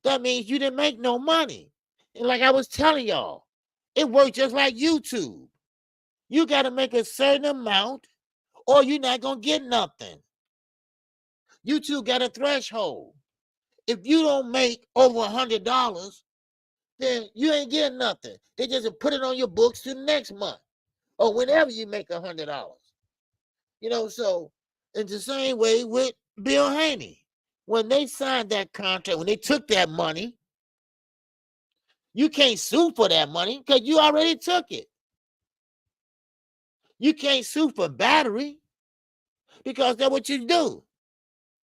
that means you didn't make no money. And like I was telling y'all, it works just like YouTube. You got to make a certain amount or you're not going to get nothing. YouTube got a threshold. If you don't make over $100, then you ain't getting nothing. They just put it on your books to next month or whenever you make $100. You know, so it's the same way with Bill Haney. When they signed that contract, when they took that money, you can't sue for that money because you already took it. You can't sue for battery because that's what you do.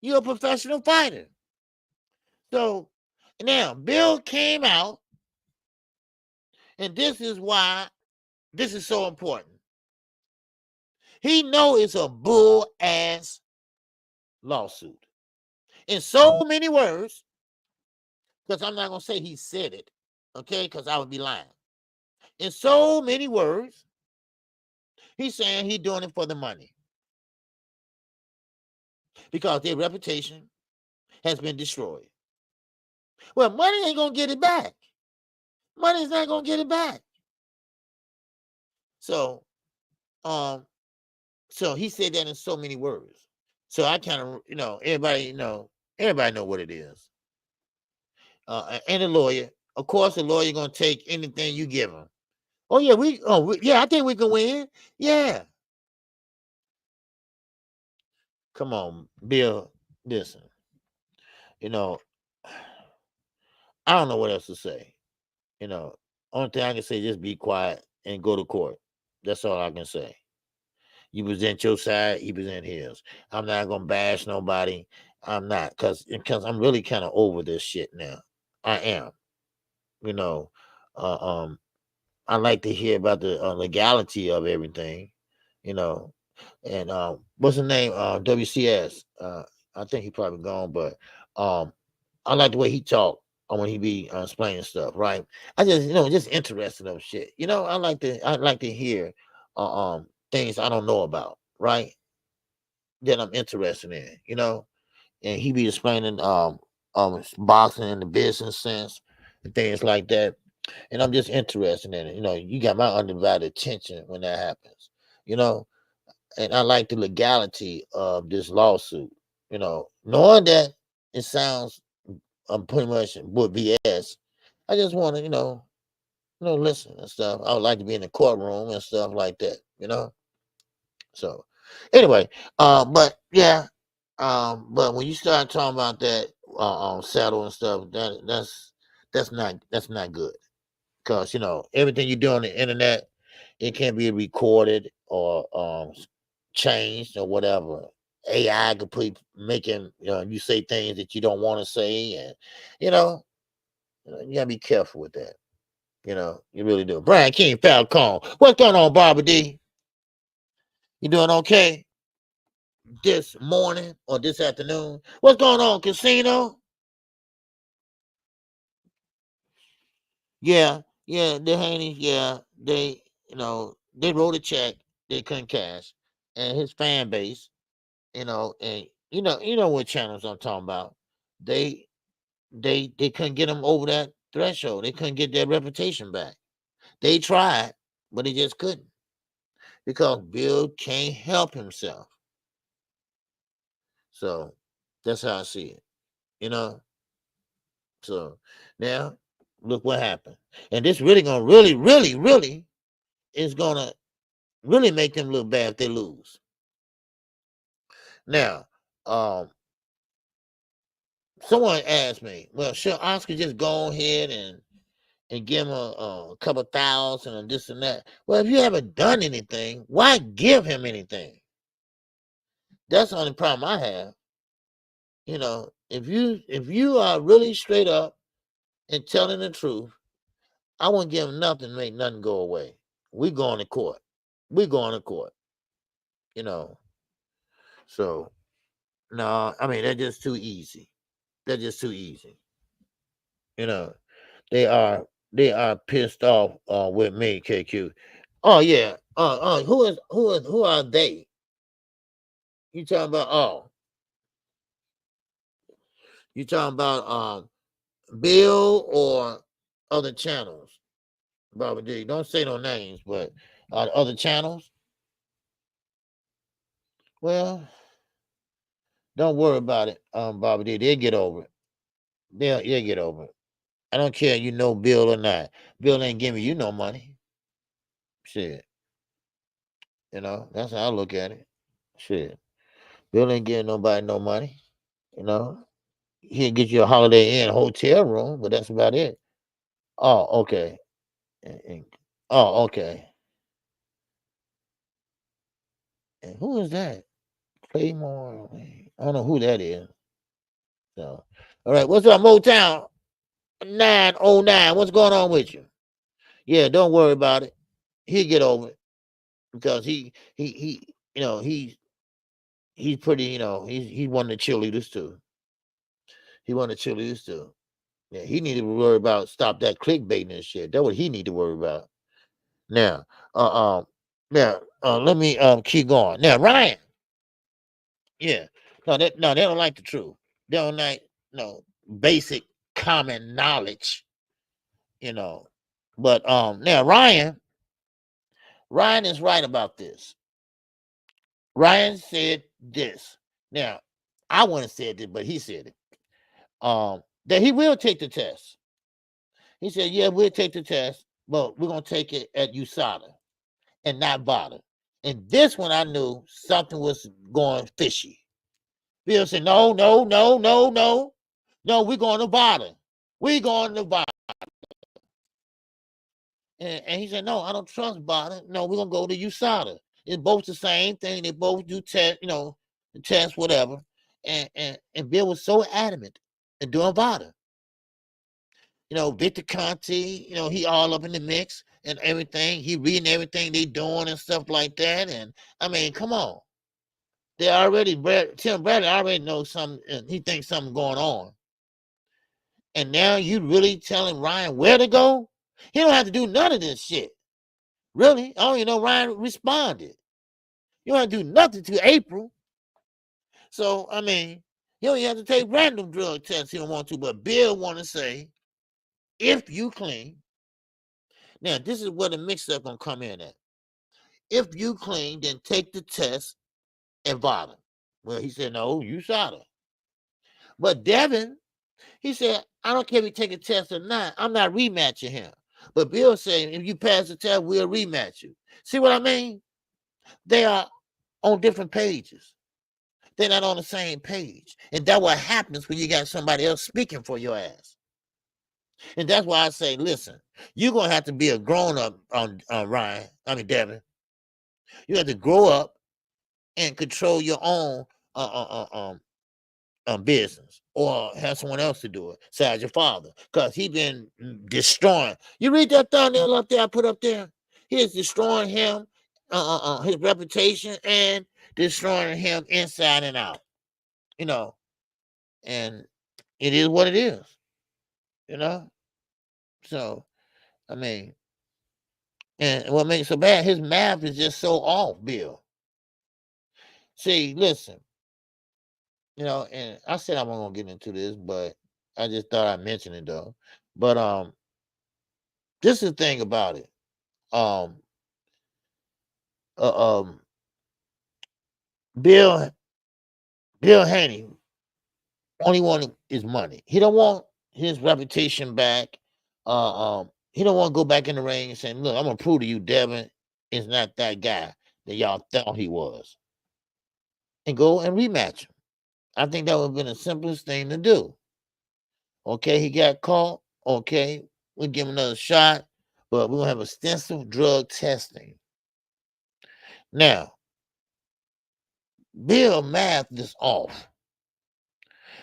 You're a professional fighter. So now Bill came out, and this is why this is so important. He know it's a bull ass lawsuit. In so many words, because I'm not gonna say he said it, okay, because I would be lying. In so many words, he's saying he's doing it for the money. Because their reputation has been destroyed. Well, money ain't gonna get it back. Money's not gonna get it back. So he said that in so many words. So I kind of, everybody know what it is. And a lawyer, of course, the lawyer gonna take anything you give him. Oh yeah, I think we can win. Yeah. Come on, Bill. Listen, I don't know what else to say. Only thing I can say, just be quiet and go to court. That's all I can say. You present your side, he present his. I'm not gonna bash nobody. I'm not, because I'm really kind of over this shit now. I am. I like to hear about the legality of everything. And what's the name? WCS. I think he probably gone, but I like the way he talk when he be explaining stuff, right? I just, just interested in shit. I like to hear things I don't know about, right? That I'm interested in, and he be explaining boxing in the business sense and things like that. And I'm just interested in it. You got my undivided attention when that happens, and I like the legality of this lawsuit, knowing that it sounds pretty much would BS. I just want to, listen and stuff. I would like to be in the courtroom and stuff like that, So anyway, but yeah, but when you start talking about that saddle and stuff, that's not good. Because everything you do on the internet, it can be recorded or changed or whatever. AI could put making you say things that you don't want to say, and you gotta be careful with that. You really do. Brian King Falcone, what's going on, Barbara D? You doing okay this morning or this afternoon? What's going on, Casino? Yeah, the Haney, they they wrote a check they couldn't cash, and his fan base, and what channels I'm talking about. They couldn't get him over that threshold. They couldn't get their reputation back. They tried, but they just couldn't because Bill can't help himself. So that's how I see it. So now look what happened, and this really gonna really is gonna really make them look bad if they lose. Now, someone asked me, well, should Oscar just go ahead and give him a couple thousand and this and that? Well, if you haven't done anything, why give him anything? That's the only problem I have. If you are really straight up and telling the truth, I wouldn't give him nothing to make nothing go away. We going to court. We going to court. So no, I mean, they're just too easy. They're just too easy. They are pissed off with me, KQ. Oh yeah. Who are they? You talking about you talking about Bill or other channels? Barbara D. Don't say no names, but other channels. Well, don't worry about it, Barbara D. They'll get over it. They'll get over it. I don't care you know Bill or not. Bill ain't giving you no money. Shit. You know, that's how I look at it. Shit. Bill ain't giving nobody no money. You know, he'll get you a Holiday Inn hotel room, but that's about it. Oh, okay. Oh, okay. And who is that? Claymore. I don't know who that is. So, all right. What's up, Motown 909? What's going on with you? Yeah, don't worry about it. He'll get over it because you know, he's pretty, you know, he's one of the cheerleaders too. He one of the cheerleaders too. Yeah, he need to worry about stop that clickbaiting and shit. That's what he need to worry about. Now, let me keep going. Now, Ryan, yeah, no, they don't like the truth. They don't like basic common knowledge, you know. But now Ryan is right about this. Ryan said this. Now, I wouldn't have said it, but he said it. That he will take the test. He said, yeah, we'll take the test, but we're gonna take it at USADA and not bother. And this one I knew something was going fishy. Bill said, no, we're going to bother. We're going to bother. And he said, no, I don't trust bother. No, we're gonna go to USADA. It's both the same thing. They both do test, test, whatever. And Bill was so adamant in doing bother. Victor Conti, he all up in the mix and everything. He reading everything they doing and stuff like that. And I mean, come on. They already, Tim Bradley already knows something, and he thinks something going on. And now you really telling Ryan where to go? He don't have to do none of this shit. Really? I don't even know Ryan responded. You don't have to do nothing to April. So, I mean, you don't have to take random drug tests he don't want to, but Bill want to say, if you clean, now this is where the mix-up gonna come in at. If you clean, then take the test and bother. Well, he said, no, you shot her. But Devin, he said, I don't care if you take a test or not. I'm not rematching him. But Bill saying, if you pass the test, we'll rematch you. See what I mean? They are on different pages. They're not on the same page. And that's what happens when you got somebody else speaking for your ass. And that's why I say, listen, you're going to have to be a grown-up on Devin. You have to grow up and control your own business, or have someone else to do it besides your father, because he been destroying. You read that thumbnail up there I put up there? He is destroying him, his reputation, and destroying him inside and out. And it is what it is. So I mean, and what makes it so bad, his math is just so off, Bill. See, listen, and I said I wasn't gonna get into this, but I just thought I'd mention it though. But this is the thing about it. Bill Haney only wanted his money. He don't want his reputation back. He don't want to go back in the ring and say, look, I'm gonna prove to you Devin is not that guy that y'all thought he was. And go and rematch him. I think that would have been the simplest thing to do. Okay, he got caught. Okay, we'll give him another shot, but we're gonna have extensive drug testing. Now, Bill math is off.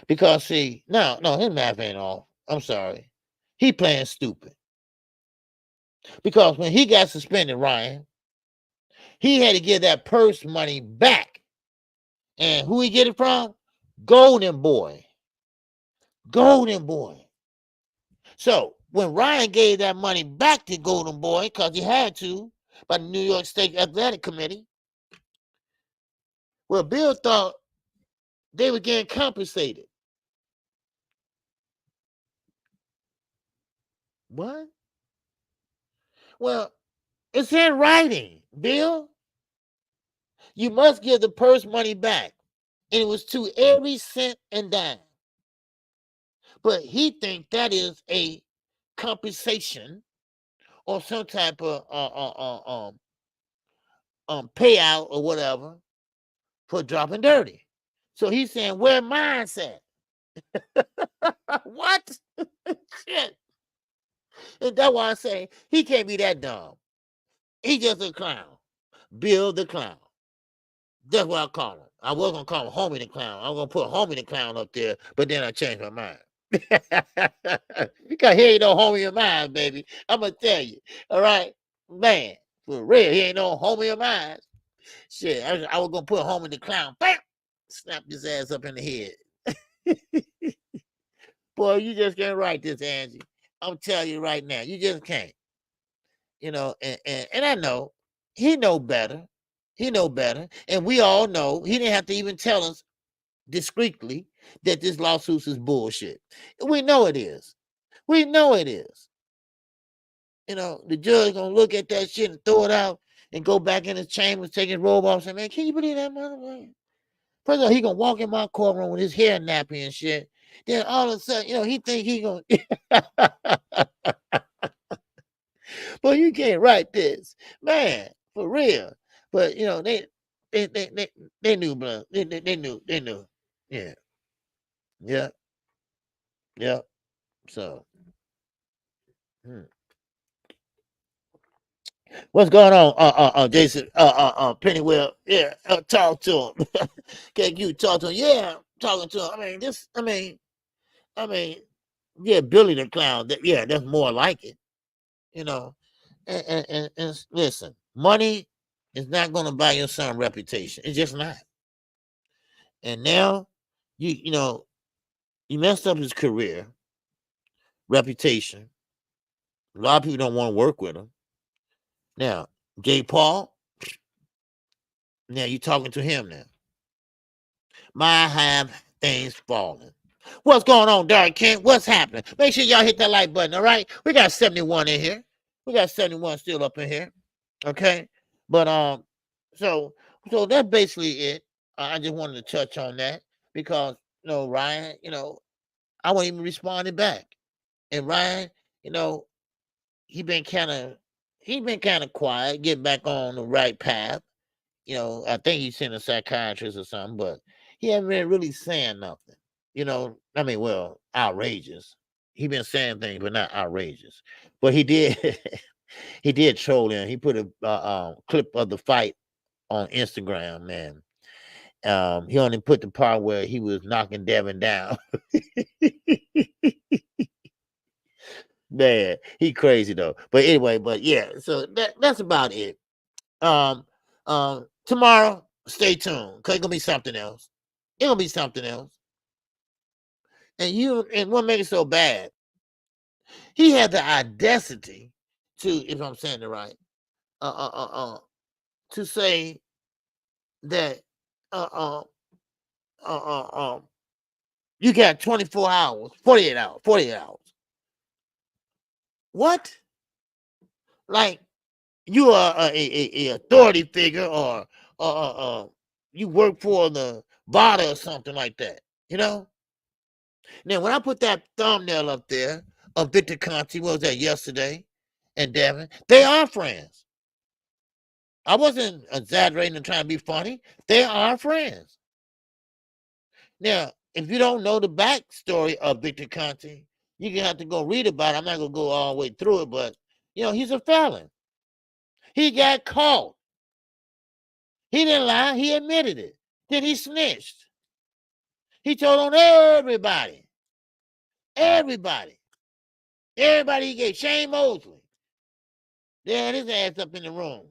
Because see, no, his math ain't off. I'm sorry. He playing stupid. Because when he got suspended, Ryan, he had to give that purse money back. And who he get it from? Golden Boy. So when Ryan gave that money back to Golden Boy, because he had to, by the New York State Athletic Committee, well, Bill thought they were getting compensated. What? Well, it's in writing, Bill. You must give the purse money back. And it was to every cent and dime. But he think that is a compensation or some type of payout or whatever for dropping dirty. So he's saying, where mine's at? What? Shit. And that's why I say he can't be that dumb. He just a clown. Bill the Clown. That's what I call him. I was gonna call him Homie the Clown. I was gonna put Homie the Clown up there, but then I changed my mind. Because he ain't no homie of mine, baby. I'm gonna tell you. All right, man, for real, he ain't no homie of mine. Shit, I was gonna put Homie the Clown. Bam! Snap his ass up in the head. Boy, you just can't write this, Angie. I'm telling you right now, you just can't. You know, and I know he know better. He know better, and we all know he didn't have to even tell us discreetly that this lawsuit is bullshit. We know it is. We know it is. You know, the judge gonna look at that shit and throw it out and go back in his chambers, take his robe off, and say, man, can you believe that motherfucker? First of all, he gonna walk in my courtroom with his hair nappy and shit. Then all of a sudden, you know, he think he gonna but you can't write this. Man, for real. But you know, they knew, bro. They knew. Yeah. Yeah. Yeah. So what's going on? Jason, Pennywell. Yeah, talk to him. Can you talk to him? Yeah, talking to him. I mean, yeah, Billy the Clown. Yeah, that's more like it. You know, and listen, money is not going to buy your son reputation. It's just not. And now, you know, you messed up his career, reputation. A lot of people don't want to work with him. Now, Jay Paul. Now you talking to him now. My have things falling. What's going on, Dark Kent? What's happening? Make sure y'all hit that like button, all right? We got 71 in here. We got 71 still up in here. Okay? But so that's basically it. I just wanted to touch on that because you know, Ryan, you know, I wasn't even responding back. And Ryan, you know, he been kind of quiet, getting back on the right path. You know, I think he's seen a psychiatrist or something, but he hasn't been really saying nothing. You know, I mean, well, outrageous. He been saying things, but not outrageous. But he did, he did troll him. He put a clip of the fight on Instagram, man. He only put the part where he was knocking Devin down. Man, he crazy though. But anyway, but yeah, so that's about it. Tomorrow, stay tuned. Cause it's gonna be something else. It's gonna be something else. And what makes it so bad? He had the audacity to, if I'm saying it right, to say that you got 24 hours, 48 hours, 48 hours. What? Like you are a authority figure or you work for the BATA or something like that, you know? Now, when I put that thumbnail up there of Victor Conti, what was that, yesterday, and Devin, they are friends. I wasn't exaggerating and trying to be funny. They are friends. Now, if you don't know the backstory of Victor Conti, you're going to have to go read about it. I'm not going to go all the way through it, but, you know, he's a felon. He got caught. He didn't lie. He admitted it. Then he snitched. He told on everybody. Everybody he gave. Shane Mosley. They had his ass up in the room.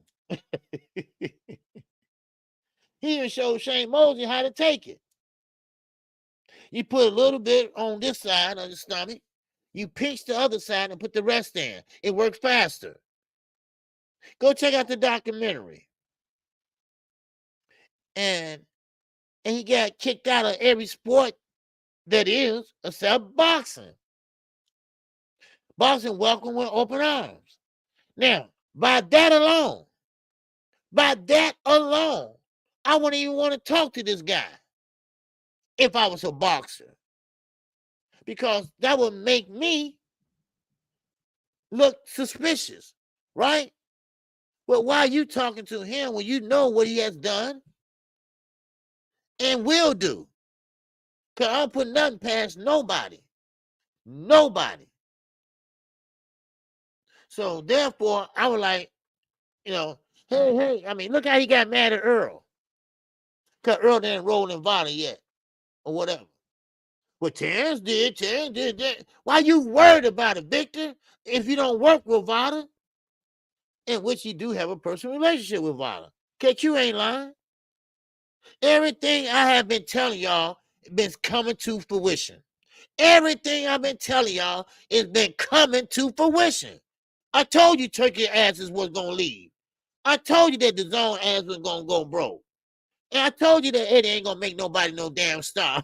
He even showed Shane Mosley how to take it. You put a little bit on this side of the stomach. You pinch the other side and put the rest in. It works faster. Go check out the documentary. And he got kicked out of every sport that is except boxing. Boxing welcomed with open arms. Now, by that alone, I wouldn't even want to talk to this guy if I was a boxer. Because that would make me look suspicious, right? But why are you talking to him when you know what he has done and will do? Because I don't put nothing past nobody. Nobody. So therefore, I was like, hey, I mean, look how he got mad at Earl. Because Earl didn't roll in Vada yet, or whatever. Well, Terrence did that. Why you worried about it, Victor? If you don't work with Vada, in which you do have a personal relationship with Vada. KQ ain't lying. Everything I have been telling y'all been coming to fruition. Everything I've been telling y'all has been coming to fruition. I told you turkey asses was going to leave. I told you that the zone ass was going to go broke. And I told you that Eddie ain't going to make nobody no damn star.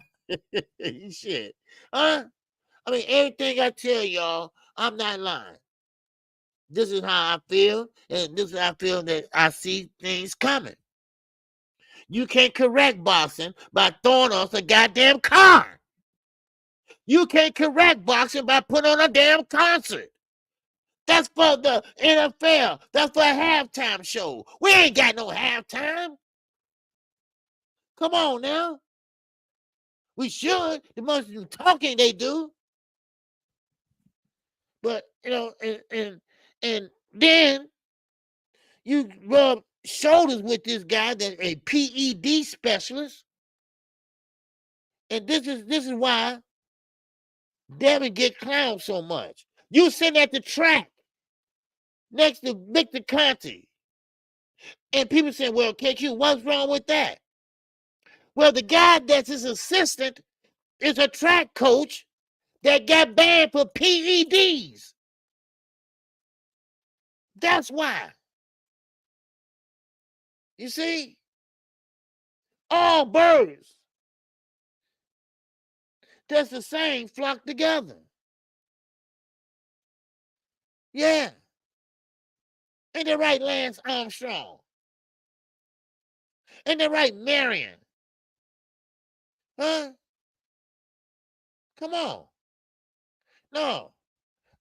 Shit. Huh? I mean, everything I tell y'all, I'm not lying. This is how I feel, and this is how I feel that I see things coming. You can't correct boxing by throwing us a goddamn car. You can't correct boxing by putting on a damn concert. That's for the NFL. That's for a halftime show. We ain't got no halftime. Come on now. We should. The most talking they do. But, and then you rub shoulders with this guy that's a PED specialist. And this is why Devin get clowned so much. You sitting at the track next to Victor Conte. And people say, well, KQ, what's wrong with that? Well, the guy that's his assistant is a track coach that got banned for PEDs. That's why. You see? All birds that's the same flock together. Yeah. Ain't that right, Lance Armstrong? Ain't that right, Marion? Huh? Come on. No.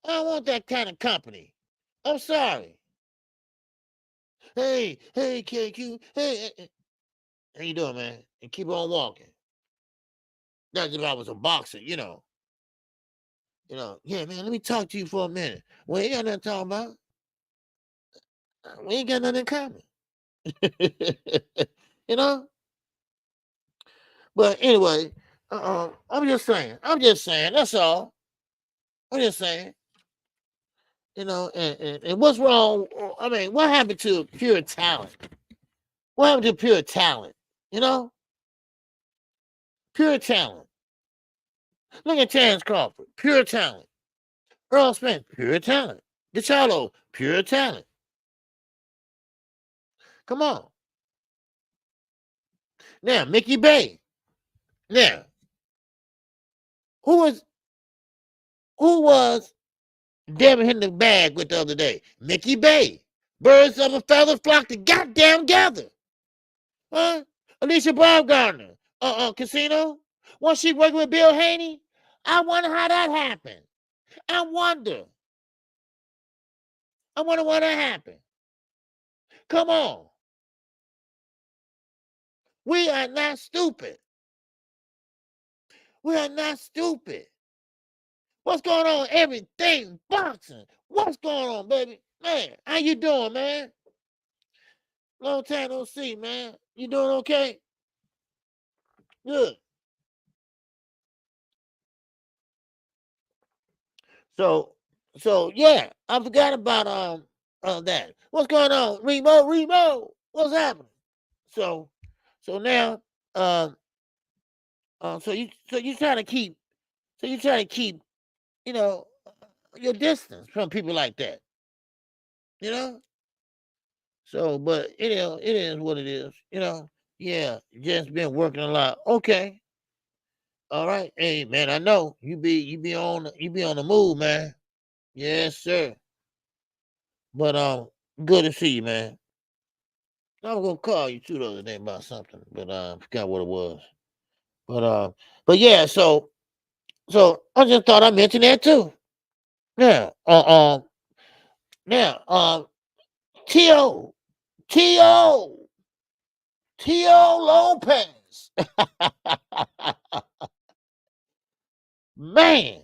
I don't want that kind of company. I'm sorry. Hey, KQ. Hey, how you doing, man? And keep on walking. That's if I was a boxer, yeah, man, let me talk to you for a minute. We ain't got nothing to talk about. We ain't got nothing in common. you know? But anyway, I'm just saying. That's all. I'm just saying. And what's wrong? I mean, what happened to pure talent? What happened to pure talent? Pure talent. Look at Terrence Crawford, pure talent. Errol Spence, pure talent. DiCarlo, pure talent. Come on. Now, Mickey Bay. Now, who was Devin hitting the bag with the other day? Mickey Bay. Birds of a feather flock to goddamn gather. Huh? Alicia Baumgartner. Casino. Once she worked with Bill Haney, I wonder how that happened. I wonder why that happened. Come on. We are not stupid. We are not stupid. What's going on? Everything boxing. What's going on, baby? Man, how you doing, man? Long time no see, man. You doing okay? Good. So yeah, I forgot about that. What's going on? Remo, what's happening? So now so you try to keep your distance from people like that. So but it is what it is, Yeah, just been working a lot. Okay. All right. Hey man, I know you be on the move, man. Yes, sir. But good to see you, man. I was gonna call you too the other day about something, but I forgot what it was. But yeah, so I just thought I mentioned that too. Yeah. Now, Teo Lopez. Man,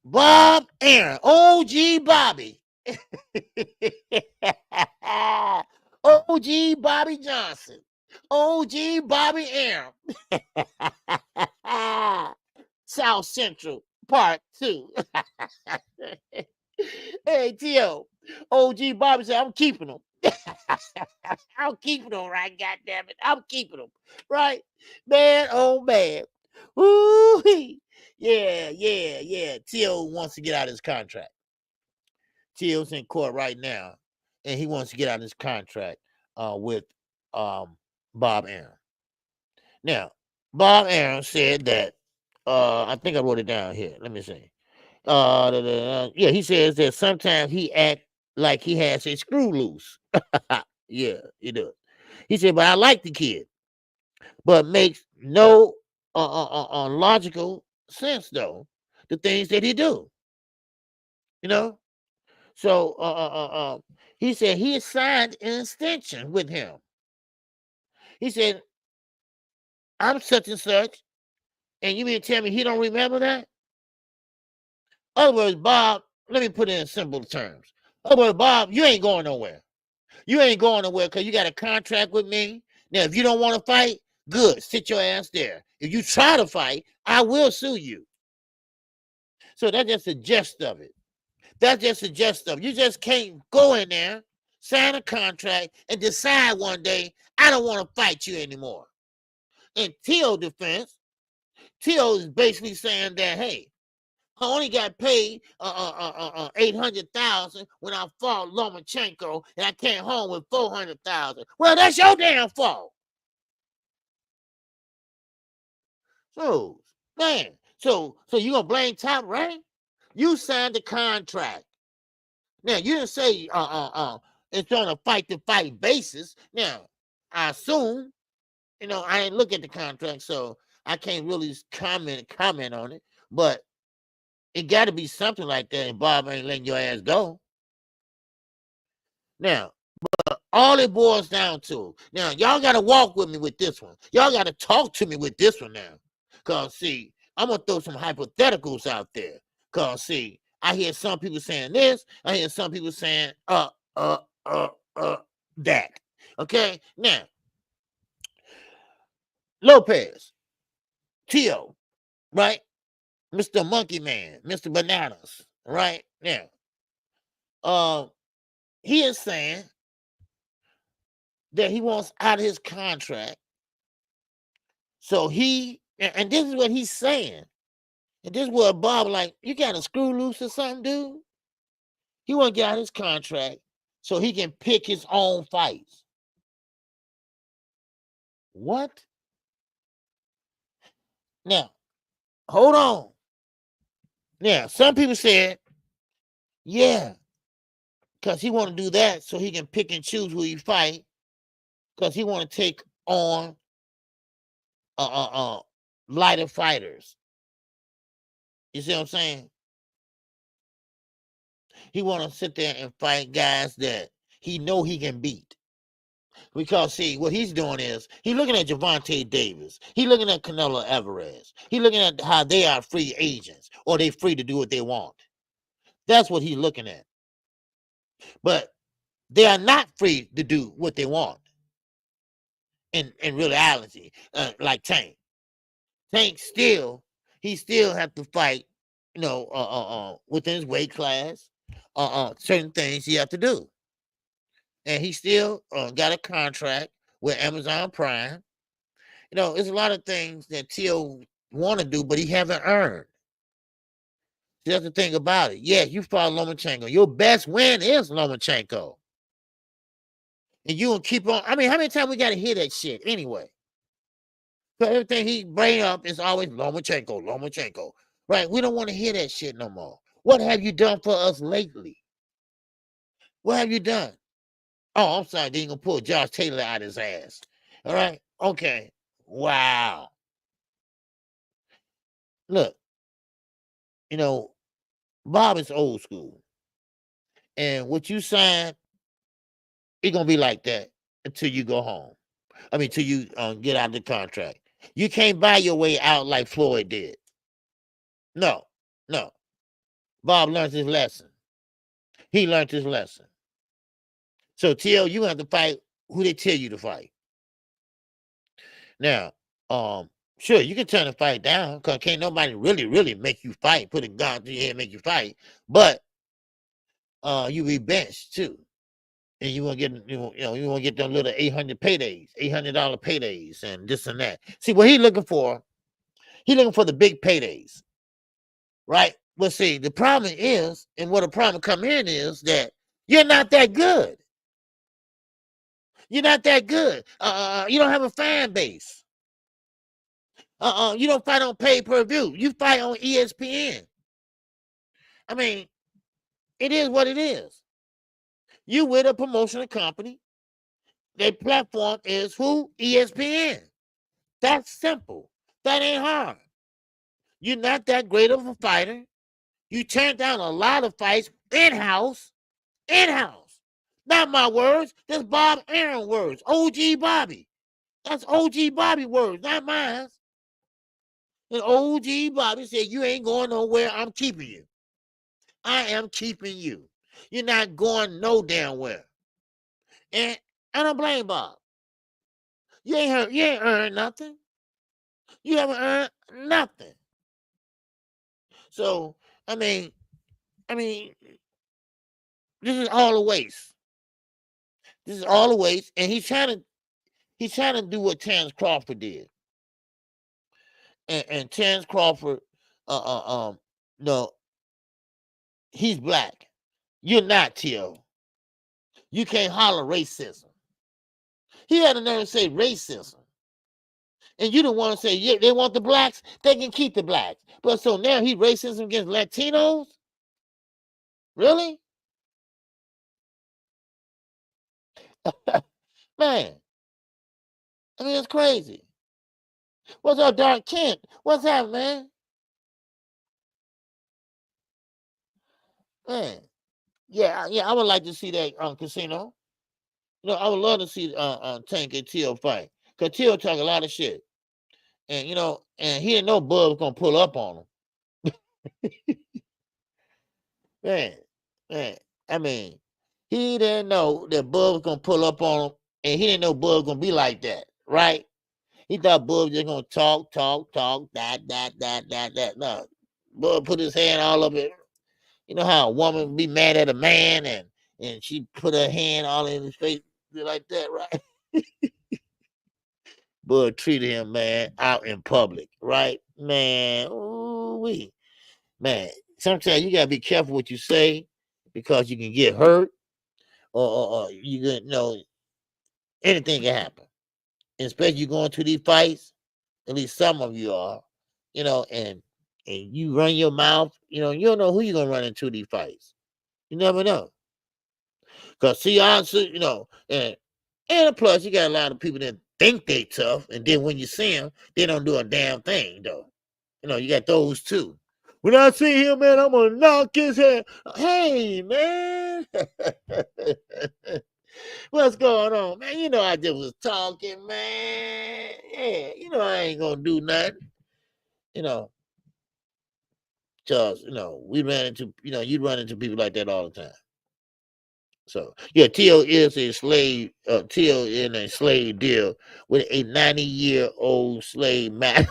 Bob Aaron, OG Bobby. OG Bobby Johnson. OG Bobby Aaron. South Central Part 2. Hey, Tio. OG Bobby said, I'm keeping them. I'm keeping them, right? God damn it. I'm keeping them. Right? Man, oh man. Woo. Yeah. Tio wants to get out of his contract. Tio's in court right now, and he wants to get out of his contract with Bob Aaron. Now, Bob Aaron said that, I think I wrote it down here. Let me see. Yeah, he says that sometimes he act like he has a screw loose. Yeah, he does. He said, but I like the kid, but makes no logical sense though. The things that he do, you know. So he said he signed an extension with him. He said, I'm such and such, and you mean to tell me he don't remember that? In other words, Bob, let me put it in simple terms. In other words, Bob, you ain't going nowhere. You ain't going nowhere because you got a contract with me. Now, if you don't want to fight, good. Sit your ass there. If you try to fight, I will sue you. So that's just the gist of it. That's just the gist of it. You just can't go in there, sign a contract, and decide one day, I don't want to fight you anymore. In Teo's defense, Teo is basically saying that, hey, I only got paid $800,000 when I fought Lomachenko, and I came home with $400,000. Well, that's your damn fault. So, man, so you gonna blame Top Rank? You signed the contract. Now you didn't say it's on a fight-to-fight basis. Now, I assume, I didn't look at the contract, so I can't really comment on it, but it got to be something like that, and Bob ain't letting your ass go. Now, but all it boils down to, now, y'all got to walk with me with this one. Y'all got to talk to me with this one now. Because, see, I'm going to throw some hypotheticals out there. Because, see, I hear some people saying this. I hear some people saying, that. Okay? Now, Lopez, Teo, right? Mr. Monkey Man, Mr. Bananas, right? Now, he is saying that he wants out of his contract. So and this is what he's saying. And this is what Bob like, you got a screw loose or something, dude? He want to get out of his contract so he can pick his own fights. What? Now, hold on. Now, some people said, yeah, because he want to do that so he can pick and choose who he fight, because he want to take on lighter fighters. You see what I'm saying? He want to sit there and fight guys that he know he can beat. Because, see, what he's doing is he's looking at Gervonta Davis. He's looking at Canelo Alvarez. He's looking at how they are free agents, or they free to do what they want. That's what he's looking at. But they are not free to do what they want in reality, like Tank. Tank he still have to fight, within his weight class, certain things he have to do. And he still got a contract with Amazon Prime. There's a lot of things that Teo want to do, but he haven't earned. See, that's the thing about it. Yeah, you fought Lomachenko. Your best win is Lomachenko. And you will keep on. I mean, how many times we got to hear that shit anyway? So everything he bring up is always Lomachenko. Right? We don't want to hear that shit no more. What have you done for us lately? What have you done? Oh, I'm sorry. They ain't going to pull Josh Taylor out his ass. All right? Okay. Wow. Look, Bob is old school. And what you sign, it's gonna be like that until you go home. I mean, till you get out of the contract. You can't buy your way out like Floyd did. No, no. Bob learned his lesson. He learned his lesson. So TL, you have to fight who they tell you to fight. Now, sure, you can turn the fight down because can't nobody really make you fight, put a gun to your head and make you fight. But you be benched too. And you want to get, you want to get them little $800 paydays, and this and that. See what he looking for? He looking for the big paydays, right? Well, see, the problem is, and what the problem come in is that you're not that good. You're not that good. You don't have a fan base. You don't fight on pay-per-view. You fight on ESPN. I mean, it is what it is. You with a promotional company. Their platform is who? ESPN. That's simple. That ain't hard. You're not that great of a fighter. You turned down a lot of fights in-house. In-house. Not my words. That's Bob Aaron words. OG Bobby. That's OG Bobby words, not mine. And OG Bobby said, you ain't going nowhere. I'm keeping you. I am keeping you. You're not going no damn where. And I don't blame Bob. You ain't earned nothing. You haven't earned nothing. So, I mean, this is all a waste. This is all a waste. And he's trying to do what Terrence Crawford did. And Terrence Crawford, no, he's black. You're not, Tio. You can't holler racism. He had the nerve to say racism. And you don't want to say, yeah, they want the blacks, they can keep the blacks. But so now he racism against Latinos? Really? Man. I mean, it's crazy. What's up, Dark Kent? What's up, man? Man. Yeah, I would like to see that casino. You know, I would love to see Tank and Teal fight. Because Teal talk a lot of shit. And, you know, and he didn't know Bud was going to pull up on him. Man. I mean, he didn't know that Bud was going to pull up on him. And he didn't know Bud was going to be like that. Right? He thought Bud was just going to talk, that. No. Bud put his hand all up it. You know how a woman be mad at a man and she put her hand all in his face like that, right? Bud treated him, man, out in public, right? Man, ooh-wee. Man, sometimes you got to be careful what you say because you can get hurt or you can, you know, anything can happen. And especially you going to these fights, at least some of you are, you know, and you run your mouth, you know, you don't know who you're going to run into these fights. You never know. Because see, you know, and plus you got a lot of people that think they tough, and then when you see them, they don't do a damn thing, though. You know, you got those too. When I see him, man, I'm gonna knock his head. Hey, man. What's going on, man? You know, I just was talking, man. Yeah, you know, I ain't gonna do nothing. You know, Charles, you know, we ran into, you know, you run into people like that all the time. So yeah, Teal is a slave. Teal in a slave deal with a 90-year-old slave man.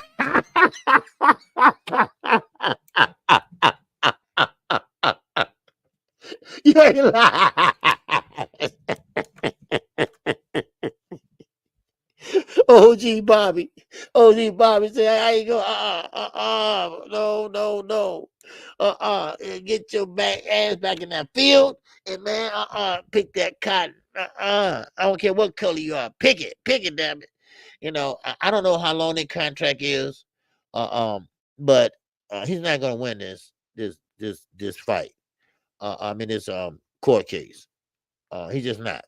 You ain't lying. OG Bobby said, I ain't go, no. Get your ass back in that field and man, pick that cotton. I don't care what color you are. Pick it, damn it. You know, I don't know how long that contract is, but he's not gonna win this fight. I mean this court case. He's just not.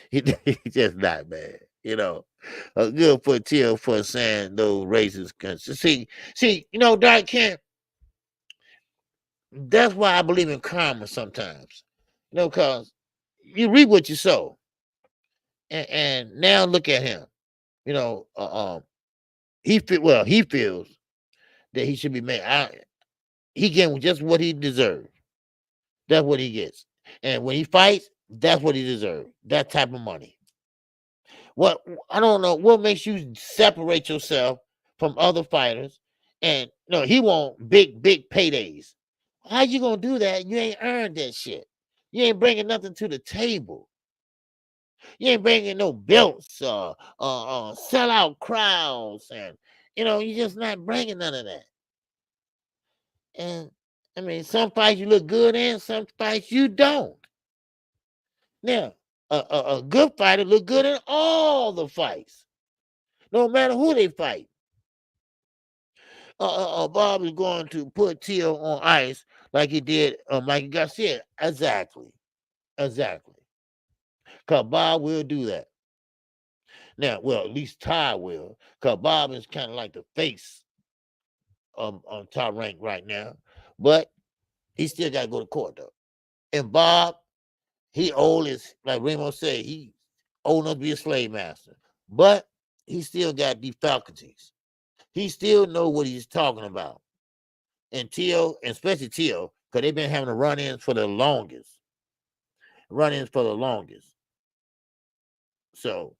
He's just not, man. You know, good for Teal for saying those racist countries. See, you know, Doc Kent, that's why I believe in karma sometimes. Because you reap what you sow. And now look at him. He feels that he should be made. He getting just what he deserves. That's what he gets. And when he fights, that's what he deserves. That type of money. What I don't know what makes you separate yourself from other fighters. And he want big paydays. How you gonna do that? You ain't earned that shit. You ain't bringing nothing to the table. You ain't bringing no belts, sellout crowds, and you're just not bringing none of that. And I mean, some fights you look good in, some fights you don't. Now, a good fighter look good in all the fights, no matter who they fight. Bob is going to put Tio on ice like he did Mikey Garcia. Exactly. Because Bob will do that. Now, well, at least Ty will, because Bob is kind of like the face on top rank right now. But he still got to go to court, though. And Bob, he old as, like Remo said, he old enough to be a slave master. But he still got these faculties. He still know what he's talking about. And Tio, and especially Tio, because they've been having the run-ins for the longest. So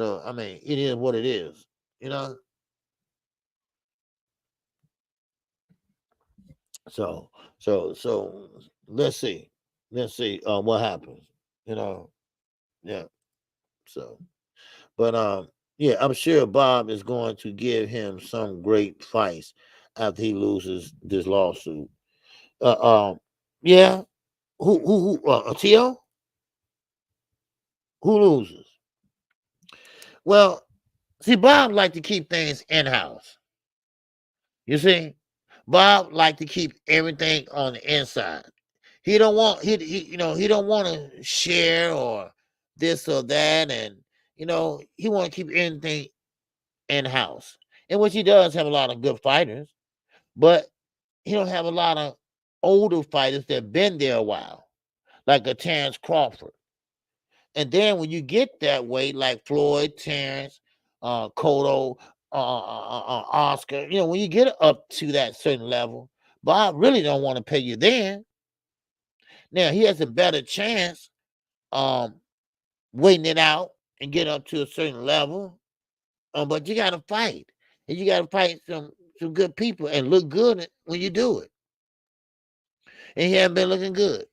I mean, it is what it is, So let's see what happens, yeah. So, but yeah, I'm sure Bob is going to give him some great fights after he loses this lawsuit. Yeah. Who Tio? Who loses? Well, see, Bob like to keep things in-house. You see, Bob like to keep everything on the inside. He don't want he don't want to share or this or that, and he want to keep everything in-house. And which he does have a lot of good fighters, but he don't have a lot of older fighters that been there a while, like a Terrence Crawford. And then when you get that way, like Floyd, Terrence, Cotto, Oscar, when you get up to that certain level, Bob really don't want to pay you then. Now he has a better chance waiting it out and get up to a certain level. But you got to fight. And you got to fight some good people and look good when you do it. And he hasn't been looking good.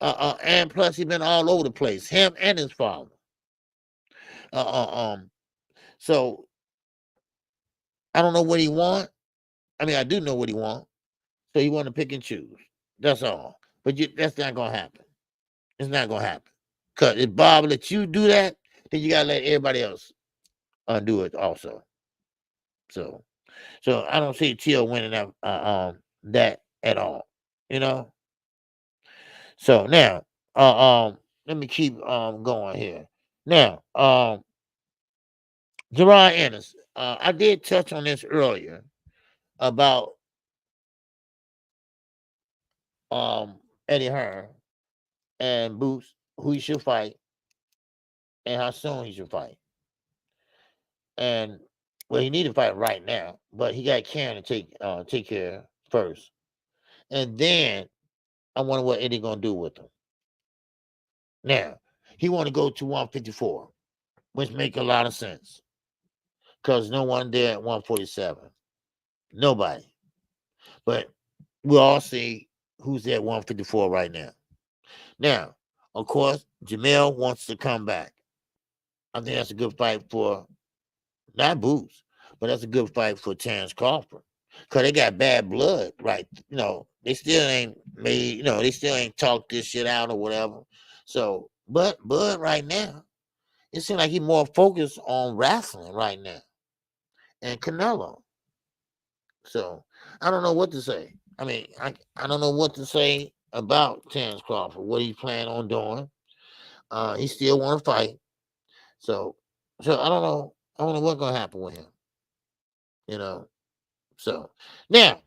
And plus he's been all over the place, him and his father. So I don't know what he want. I mean, I do know what he want. So he want to pick and choose. That's all. But that's not gonna happen. It's not gonna happen. Cause if Bob lets you do that, then you gotta let everybody else undo it also. So I don't see Tio winning that at all. So now, let me keep going here. Now, Jaron Ennis. I did touch on this earlier about Eddie Hearn and Boots, who he should fight and how soon he should fight. And well, he need to fight right now, but he got Karen to take care first. And then I wonder what Eddie gonna do with him. Now, he want to go to 154, which make a lot of sense. Because no one there at 147. Nobody. But we'll all see who's there at 154 right now. Now, of course, Jamel wants to come back. I think that's a good fight for not Boots, but that's a good fight for Terrence Crawford. Because they got bad blood, right? They still ain't made, they still ain't talked this shit out or whatever. So, but Bud right now, it seems like he's more focused on wrestling right now. And Canelo. So, I don't know what to say. I mean, I don't know what to say about Terrence Crawford, what he's planning on doing. He still want to fight. So I don't know. I don't know what's going to happen with him. So now,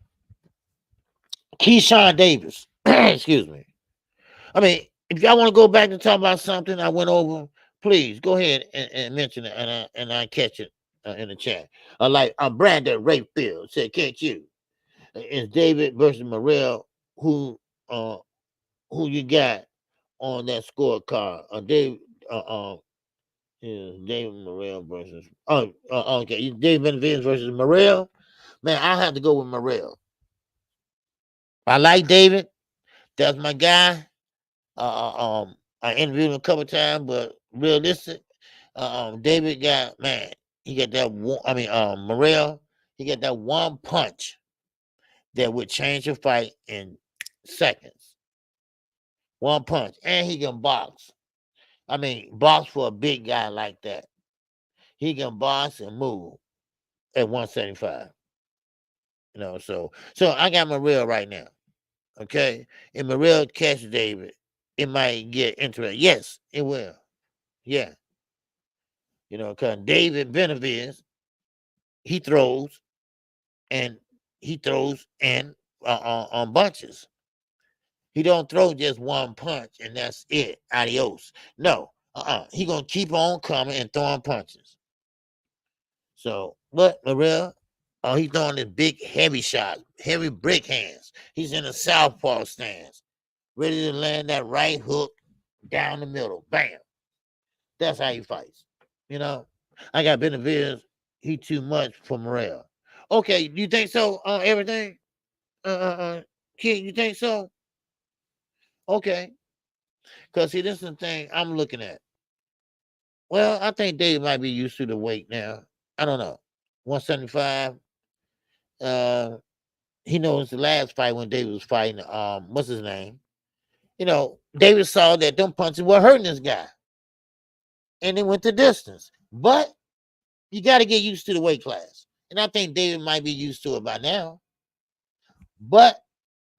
Keyshawn Davis, excuse me. I mean, if y'all want to go back and talk about something I went over, please go ahead and mention it, and I catch it in the chat. Like Brandon Rayfield said, "Can't you?" It's David versus Morrell. Who you got on that scorecard? Dave, is David Morrell versus okay, David Benavides versus Morrell. Man, I have to go with Morrell. I like David. That's my guy. I interviewed him a couple times, but realistic. David got, man, he got that one. I mean, Morrell, he got that one punch that would change a fight in seconds. One punch, and he can box. I mean, box for a big guy like that. He can box and move at 175. So I got Morrell right now. Okay, and Morrell catch David, it might get interesting. Yes, it will. Yeah, because David Benavides, he throws and on bunches. He don't throw just one punch and that's it. Adios. No, he gonna keep on coming and throwing punches. So, but Morrell, he's throwing his big heavy shots, heavy brick hands. He's in a southpaw stance, ready to land that right hook down the middle. Bam. That's how he fights. I got Benavides. He too much for Morrell. Okay, you think so on everything? Kid, you think so? Okay. Because, see, this is the thing I'm looking at. Well, I think Dave might be used to the weight now. I don't know. 175. He knows the last fight when David was fighting, what's his name? David saw that them punches were hurting this guy. And they went the distance. But you got to get used to the weight class. And I think David might be used to it by now. But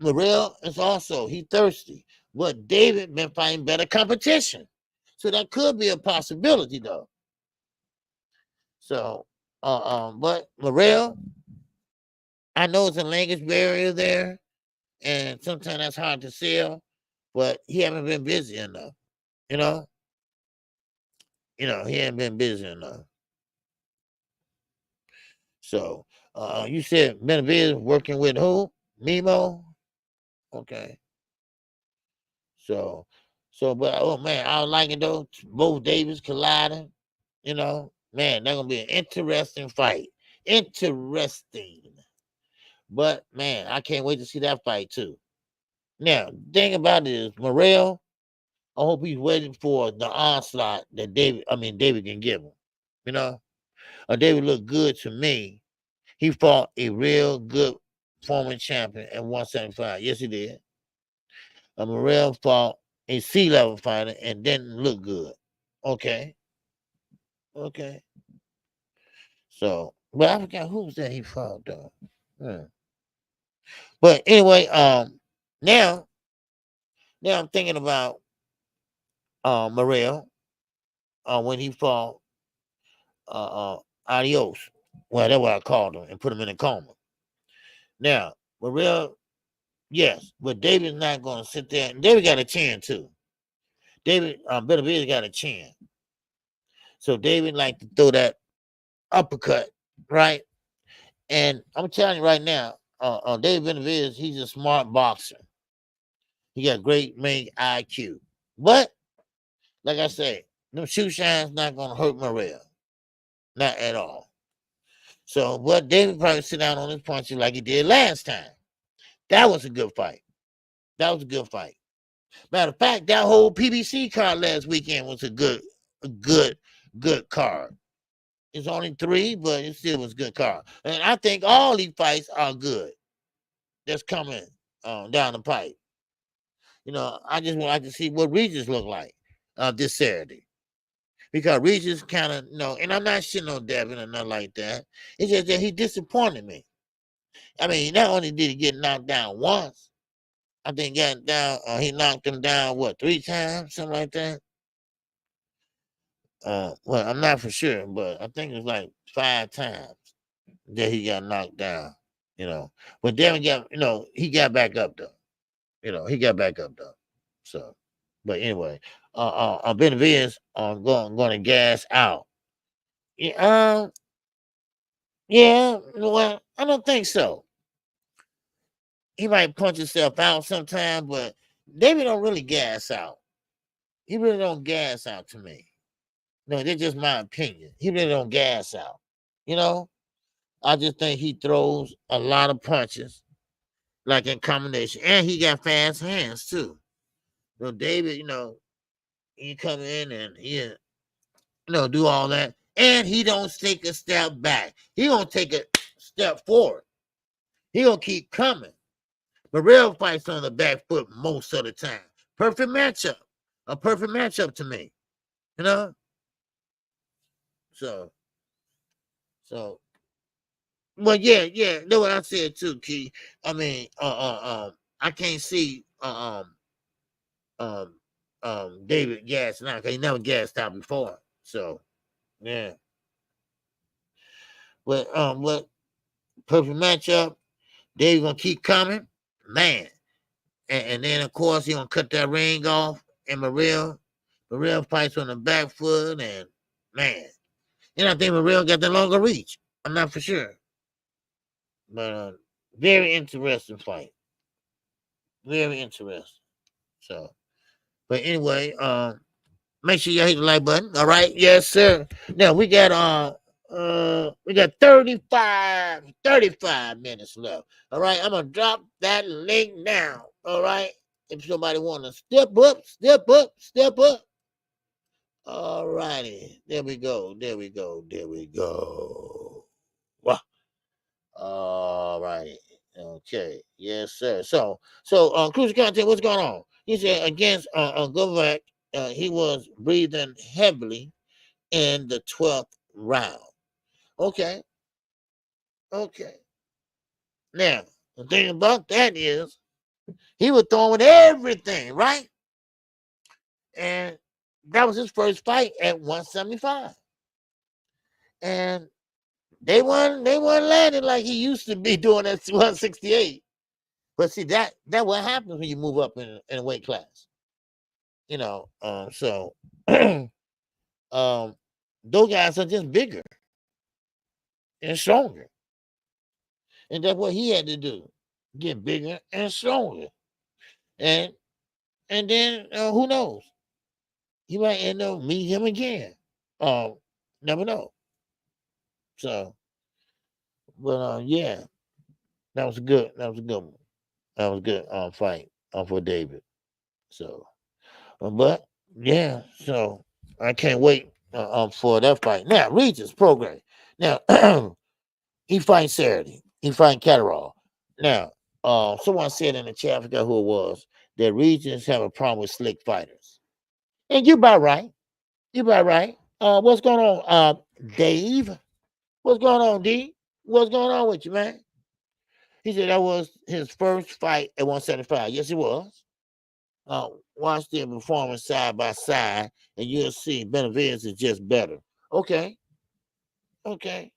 Morrell is also, he thirsty. But David been fighting better competition. So that could be a possibility, though. So, but Morrell, I know it's a language barrier there, and sometimes that's hard to sell, but he haven't been busy enough, you know? He hasn't been busy enough. So, you said Benavides working with who? Mimo? Okay. So, but oh man, I don't like it though. Both Davis colliding, man, they're gonna be an interesting fight. Interesting. But man, I can't wait to see that fight too. Now, thing about it is Morrell, I hope he's waiting for the onslaught that David can give him. David looked good to me. He fought a real good former champion at 175. Yes, he did. Morrell fought a C-level fighter and didn't look good. Okay. So, but I forgot who was that he fought though. But anyway, now I'm thinking about Morrell when he fought Adios. Well, that's what I called him and put him in a coma. Now, Morrell, yes, but David's not going to sit there. And David got a chin too. David Benavides got a chin. So David like to throw that uppercut, right? And I'm telling you right now, David Benavides, he's a smart boxer. He got great main IQ. But, like I say, them shoe shines not going to hurt Morrell. Not at all. So, but David probably sit down on his punches like he did last time. That was a good fight. Matter of fact, that whole PBC card last weekend was a good card. It's only 3, but it still was a good card. And I think all these fights are good. That's coming down the pipe. I just would like to see what Regis look like this Saturday. Because Regis kind of, and I'm not shitting on Devin or nothing like that. It's just that he disappointed me. I mean, not only did he get knocked down once, I think he knocked him down, 3 times, something like that? Well, I'm not for sure, but I think it was like 5 times that he got knocked down, But Devin he got back up, though. So, But anyway, Benavides going to gas out. Yeah, yeah. Well, I don't think so. He might punch himself out sometime, but David don't really gas out. He really don't gas out to me. No, that's just my opinion. He really don't gas out. You know, I just think he throws a lot of punches, like in combination, and he got fast hands too. So David, he come in and he, do all that, and he don't take a step back. He gonna take a step forward. He gonna keep coming. Morrell fights on the back foot most of the time. Perfect matchup. A perfect matchup to me. You know? So, well, yeah. Know what I said too, Key. I mean, I can't see David gas now because he never gassed out before. So, yeah. But what perfect matchup? David gonna keep coming, man. And then of course he gonna cut that ring off, and Morrell fights on the back foot, and man, and I think Morrell got the longer reach. I'm not for sure, but very interesting fight, very interesting. So, but anyway, make sure you hit the like button. All right, yes sir. Now we got 35 minutes left. All right, I'm gonna drop that link now. All right, if somebody want to step up. All righty, there we go. Wow. All righty. Okay. Yes, sir. So, crucial content. What's going on? He said against Govak, he was breathing heavily in the 12th round. Okay. Now, the thing about that is he was throwing everything, right? And that was his first fight at 175. And they weren't landing like he used to be doing at 168. But see, that what happens when you move up in a weight class. So those guys are just bigger and stronger. And that's what he had to do. Get bigger and stronger. And then who knows? He might end up meeting him again. Never know. So, but yeah, that was good. That was a good one. That was good fight for David. So, but yeah, so I can't wait for that fight. Now, Regis Prograis. Now, he fights Saturday. He fighting Catterall. Now, someone said in the chat, I forgot who it was, that Regis have a problem with slick fighters. And you're about right. What's going on, Dave? What's going on, D? What's going on with you, man? He said that was his first fight at 175. Yes, it was. Watch their performance side by side, and you'll see Benavides is just better. Okay. That's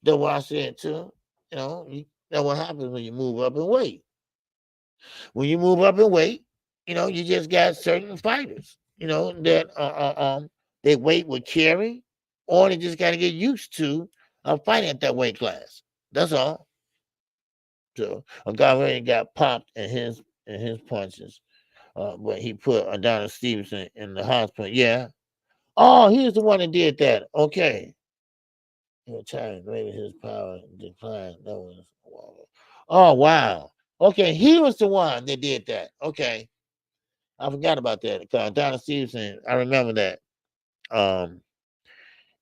what I said too. That's what happens when you move up in weight. When you move up in weight, you just got certain fighters, that their weight will carry, or they just got to get used to fighting at that weight class. That's all. So a guy already got popped in his punches. But he put Adonis Stevenson in the hospital. Yeah. Oh, he was the one that did that. Okay. Maybe his power declined. That was oh wow. Okay, he was the one that did that. Okay. I forgot about that. Because Adonis Stevenson, I remember that.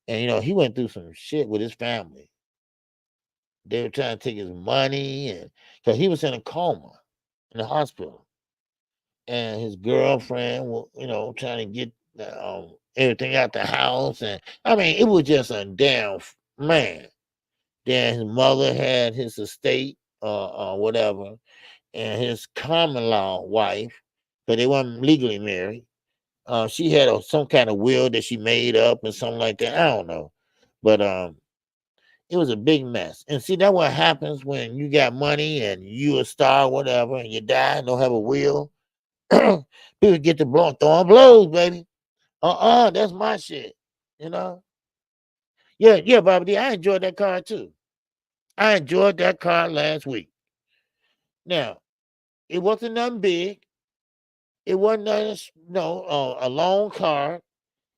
And he went through some shit with his family. They were trying to take his money, and because he was in a coma in the hospital. And his girlfriend was, trying to get everything out the house. And I mean, it was just a damn man. Then his mother had his estate or whatever, and his common law wife, but they weren't legally married. She had some kind of will that she made up and something like that. I don't know. But it was a big mess. And see, that's what happens when you got money and you a star, whatever, and you die and don't have a will. People get to throwing blows, baby. That's my shit. You know? Yeah, Bobby D, I enjoyed that card too. I enjoyed that card last week. Now, it wasn't nothing big. It wasn't a long card.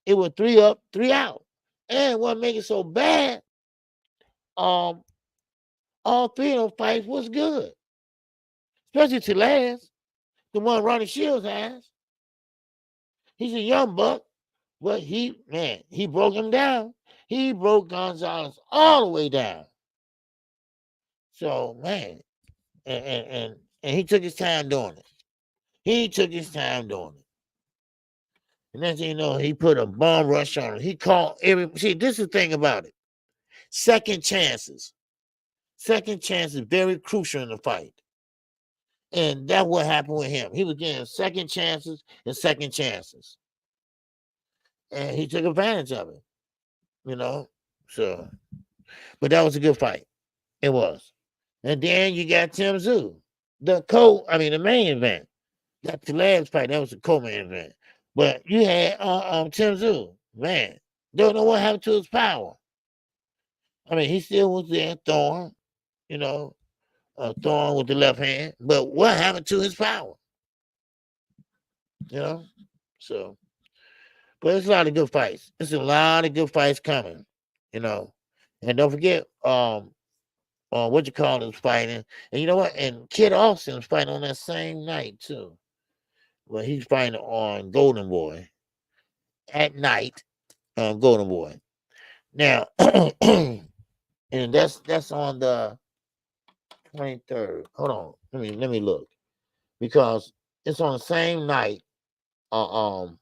It was 3 up, 3 out. And what make it so bad, all 3 of those fights was good. Especially to last. The one Ronnie Shields has. He's a young buck, but he broke him down. He broke Gonzalez all the way down. So, man, and he took his time doing it. He took his time doing it. And next thing you know, he put a bomb rush on him. He called see, this is the thing about it. Second chances. Second chance is very crucial in the fight. And that's what happened with him. He was getting second chances and second chances. And he took advantage of it. You know? So, but that was a good fight. It was. And then you got Tim Tszyu. The main event. That's the last fight. That was the co-main event. But you had Tim Tszyu. Man, don't know what happened to his power. I mean, he still was there throwing, throwing with the left hand. But what happened to his power? You know? So, but it's a lot of good fights. It's a lot of good fights coming, And don't forget, what you call is fighting. And you know what? And Kid Austin's fighting on that same night, too. Well, he's fighting on Golden Boy at night. Golden Boy. Now, and that's on the 23rd. Hold on. Let me look. Because it's on the same night. Hold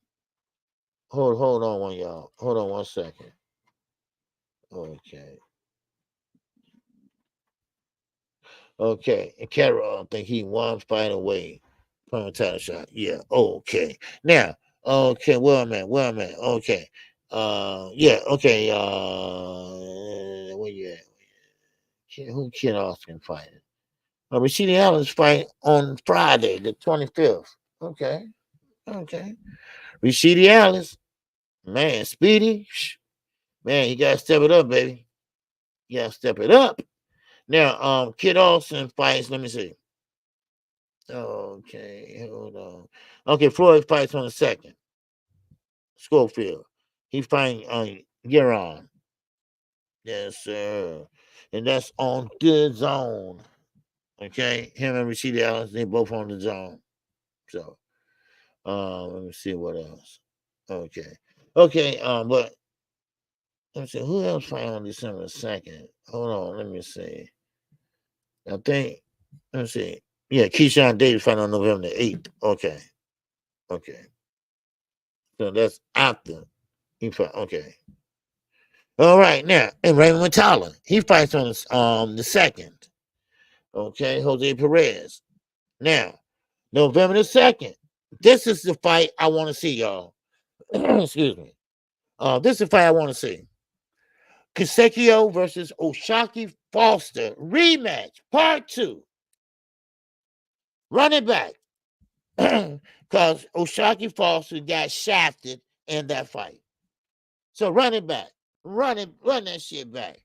on one, y'all. Hold on 1 second. Okay. And Carol, I think he 1 fight away from a title shot. Yeah. Okay. Now, okay, where am I? Okay. Yeah, okay. Where you at? Who Kid Austin fighting? Rashidi Allen's fight on Friday, the 25th. Okay. Rashidi Allen's, man, Speedy. Man, you gotta step it up, baby. You gotta step it up. Now, Kid Austin fights, let me see. Okay, hold on. Okay, Floyd fights on the 2nd. Schofield. He's fighting Jaron. Yes, sir. And that's on the zone. Okay, him and Rashidi Allen, they both on the zone. So, let me see what else. Okay, but let me see who else fighting on December 2nd. Hold on, let me see. I think, let me see. Yeah, Keyshawn Davis fighting on November the 8th. Okay. So that's after he fight. Okay. All right, now, and Raymond Matala, he fights on the 2nd. Okay, Jose Perez. Now, November the 2nd. This is the fight I want to see, y'all. Excuse me. This is the fight I want to see. Kasekio versus Oshaki Foster. Rematch, part 2. Run it back. Because Oshaki Foster got shafted in that fight. So run it back. Run that shit back.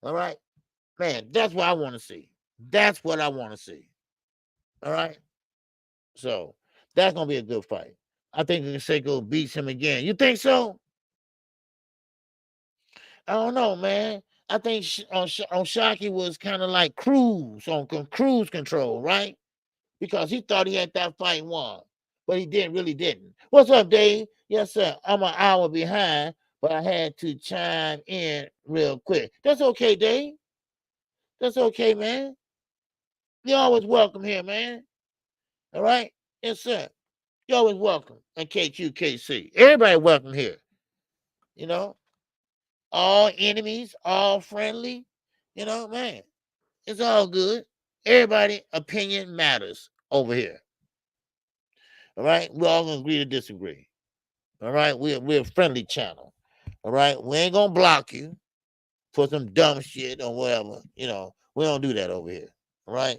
All right? Man, that's what I want to see. That's what I want to see. All right? So that's going to be a good fight. I think Kaseko beats him again. You think so? I don't know, man. I think Oshaki was kind of like cruise control, right? Because he thought he had that fight won, but he really didn't. What's up, Dave? Yes, sir. I'm an hour behind, but I had to chime in real quick. That's okay, Dave. That's okay, man. You're always welcome here, man. All right? Yes, sir. You're always welcome at KQKC. Everybody welcome here. All enemies, all friendly. Man, it's all good. Everybody opinion matters over here. All right? We're all going to agree to disagree. All right? We're a friendly channel. All right? We ain't going to block you for some dumb shit or whatever. We don't do that over here. All right?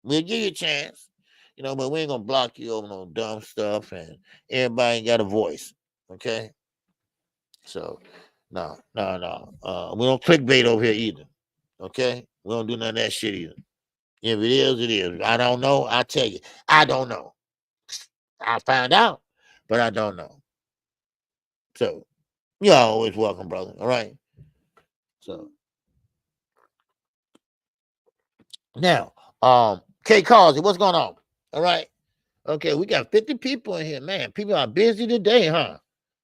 We'll give you a chance. but we ain't gonna block you over no dumb stuff, and everybody ain't got a voice. Okay, so no. We don't clickbait over here either. Okay, we don't do none of that shit either. If it is, it is. I don't know. I tell you, I don't know. I find out, but I don't know. So you're always welcome, brother. All right. So now, K Causey, what's going on? All right. Okay, we got 50 people in here, man. People are busy today, huh?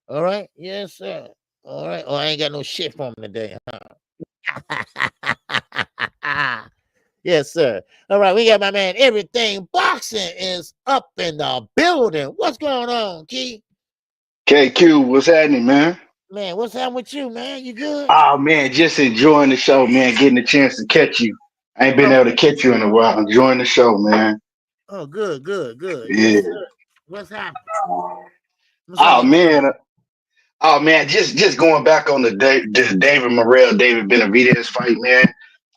All right. Yes, sir. All right. Oh, I ain't got no shit for them today, huh? Yes, sir. All right, we got my man. Everything Boxing is up in the building. What's going on, Key? KQ, what's happening, man? Man, what's happening with you, man? You good? Oh man, just enjoying the show, man. Getting a chance to catch you. I ain't been able to catch you in a while. Enjoying the show, man. Oh, good. Yeah. Yes, sir. What's happening? What's on Oh your mind? man. Just going back on the David Morrell, David Benavidez fight, man.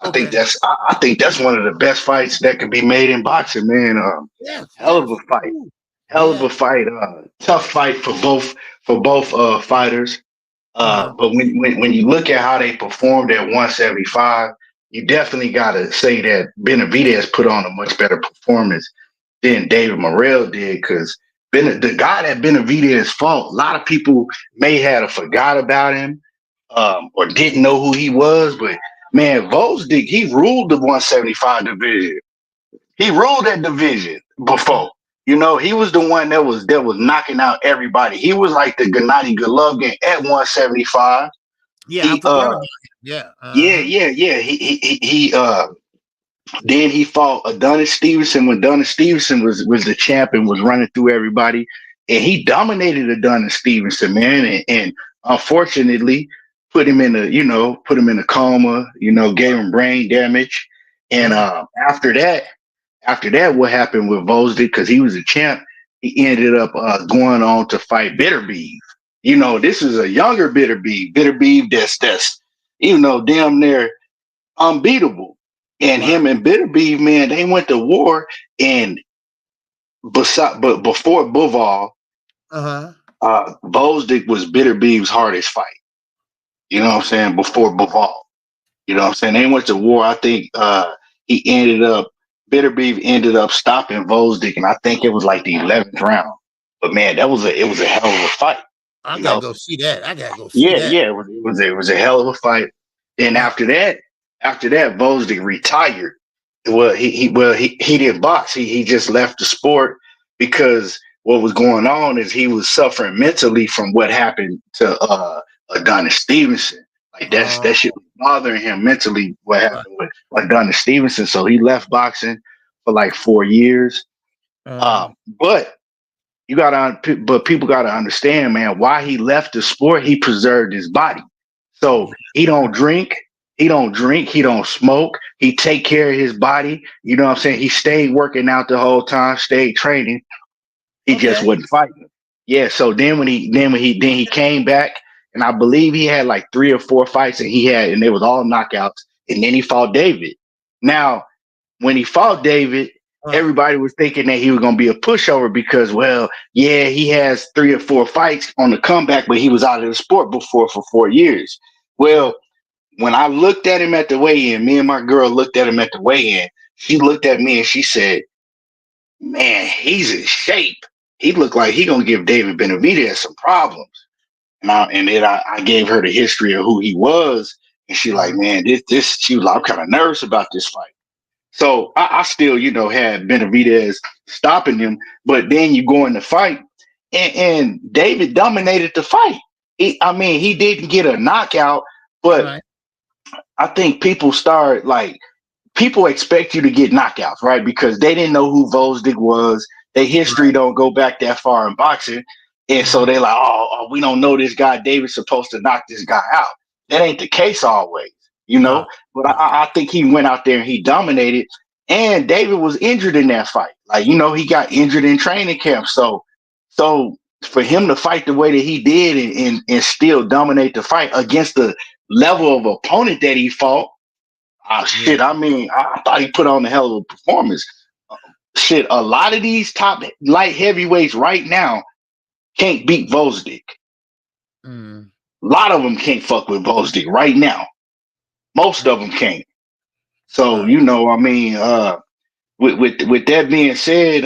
Okay. I think that's one of the best fights that can be made in boxing, man. Hell of Yes. a fight. Ooh. Hell of Yeah. a fight. Tough fight for both fighters. Uh-huh. But when you look at how they performed at 175, you definitely got to say that Benavidez put on a much better performance than David Morrell did, because the guy that Benavidez fought, a lot of people may have forgot about him, or didn't know who he was. But man, Vosdick, he ruled the 175 division. He ruled that division before. He was the one that was knocking out everybody. He was like the Gennady Golovkin at 175. Yeah, I He forgot about him. Yeah. Uh-huh. yeah. Then he fought Adonis Stevenson when Adonis Stevenson was the champ and was running through everybody, and he dominated Adonis Stevenson, man. And unfortunately, put him in a coma. Gave him brain damage. And Right. after that, what happened with Vosdick, because he was a champ, he ended up going on to fight Bitterbeef. This is a younger Bitterbeef. Bitterbeef that's damn near unbeatable. And Wow. him and Bitterbeef, man, they went to war. And but before Boval, Uh-huh. Vosdick was Bitterbeef's hardest fight. You know what I'm saying? Before Boval. You know what I'm saying? They went to war. I think Bitterbeef ended up stopping Vosdick, and I think it was like the 11th round. But man, it was a hell of a fight. I You gotta know? go see that. Yeah. It was a hell of a fight. And Yeah. after that, Vosdick retired. He didn't box. He just left the sport because what was going on is he was suffering mentally from what happened to Adonis Stevenson. Like that shit was bothering him mentally. What Right. happened with Adonis Stevenson? So he left boxing for like 4 years. Uh-huh. But people gotta understand, man, why he left the sport. He preserved his body. So he don't drink, he don't smoke, he take care of his body. You know what I'm saying? He stayed working out the whole time, stayed training. He just Okay. wasn't fighting. Yeah. So then he came back, and I believe he had like 3 or 4 fights, and they was all knockouts. And then he fought David. Now, when he fought David, Right. everybody was thinking that he was going to be a pushover because, well, yeah, he has 3 or 4 fights on the comeback, but he was out of the sport before for 4 years. Right. Well, when I looked at him at the weigh-in, me and my girl looked at him at the weigh-in. She looked at me and she said, "Man, he's in shape. He looked like he gonna give David Benavidez some problems." And then I gave her the history of who he was, and she like, "Man, this." She was like, "I'm kind of nervous about this fight." So I still, had Benavidez stopping him, but then you go in the fight, and David dominated the fight. He didn't get a knockout, but Right. I think people expect you to get knockouts, right? Because they didn't know who Vosdick was. Their history Right. don't go back that far in boxing. And so they're like, we don't know this guy. David's supposed to knock this guy out. That ain't the case always, you No. know? But I think he went out there and he dominated. And David was injured in that fight. Like, he got injured in training camp. So for him to fight the way that he did and still dominate the fight against the level of opponent that he fought, oh Yeah. shit! I thought he put on a hell of a performance. shit, a lot of these top light heavyweights right now can't beat Vosdick. Mm. A lot of them can't fuck with Vosdick right now. Most of them can't. So Right. you know, I mean, with that being said,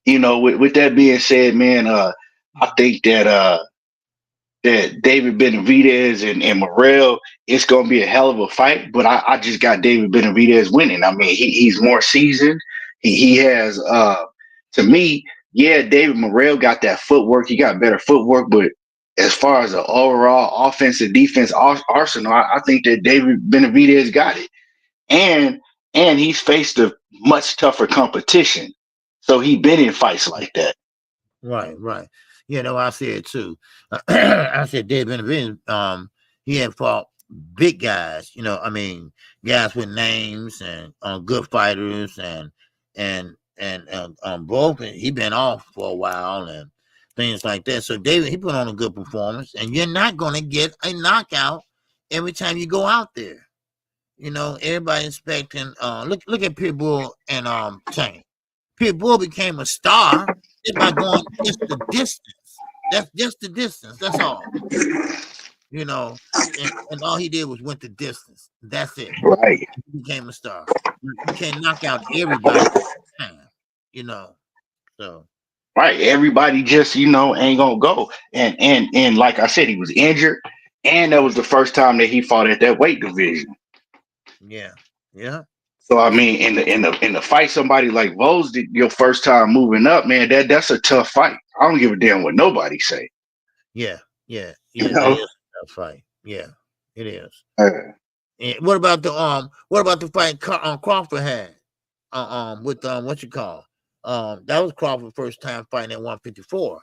you know, with that being said, man, I think that David Benavidez and Morrell, it's gonna be a hell of a fight. But I just got David Benavidez winning. I mean, he's more seasoned. He has to me, yeah, David Morrell got that footwork. He got better footwork, but as far as the overall offensive defense arsenal, I think that David Benavidez got it. And he's faced a much tougher competition. So he been in fights like that. Right. You know, I said too. I said David Benavidez, he had fought big guys. You know, I mean, guys with names and good fighters and both. He been off for a while and things like that. So David, he put on a good performance, and you're not going to get a knockout every time you go out there. You know, everybody expecting. Look at Pitbull and Tank. Pitbull became a star just by going just the distance. That's just the distance. That's all. You know, and all he did was went the distance. That's it. Right. He became a star. You can't knock out everybody at the time, you know. So Right. Everybody just, you know, ain't gonna go. And like I said, he was injured. And that was the first time that he fought at that weight division. yeah. So I mean, in the fight somebody like Vos, your first time moving up, man, that's a tough fight. I don't give a damn what nobody say. Yeah. You That know? is a tough fight. Yeah, it is. Uh, And what about the fight Crawford had? With what you call? That was Crawford's first time fighting at 154.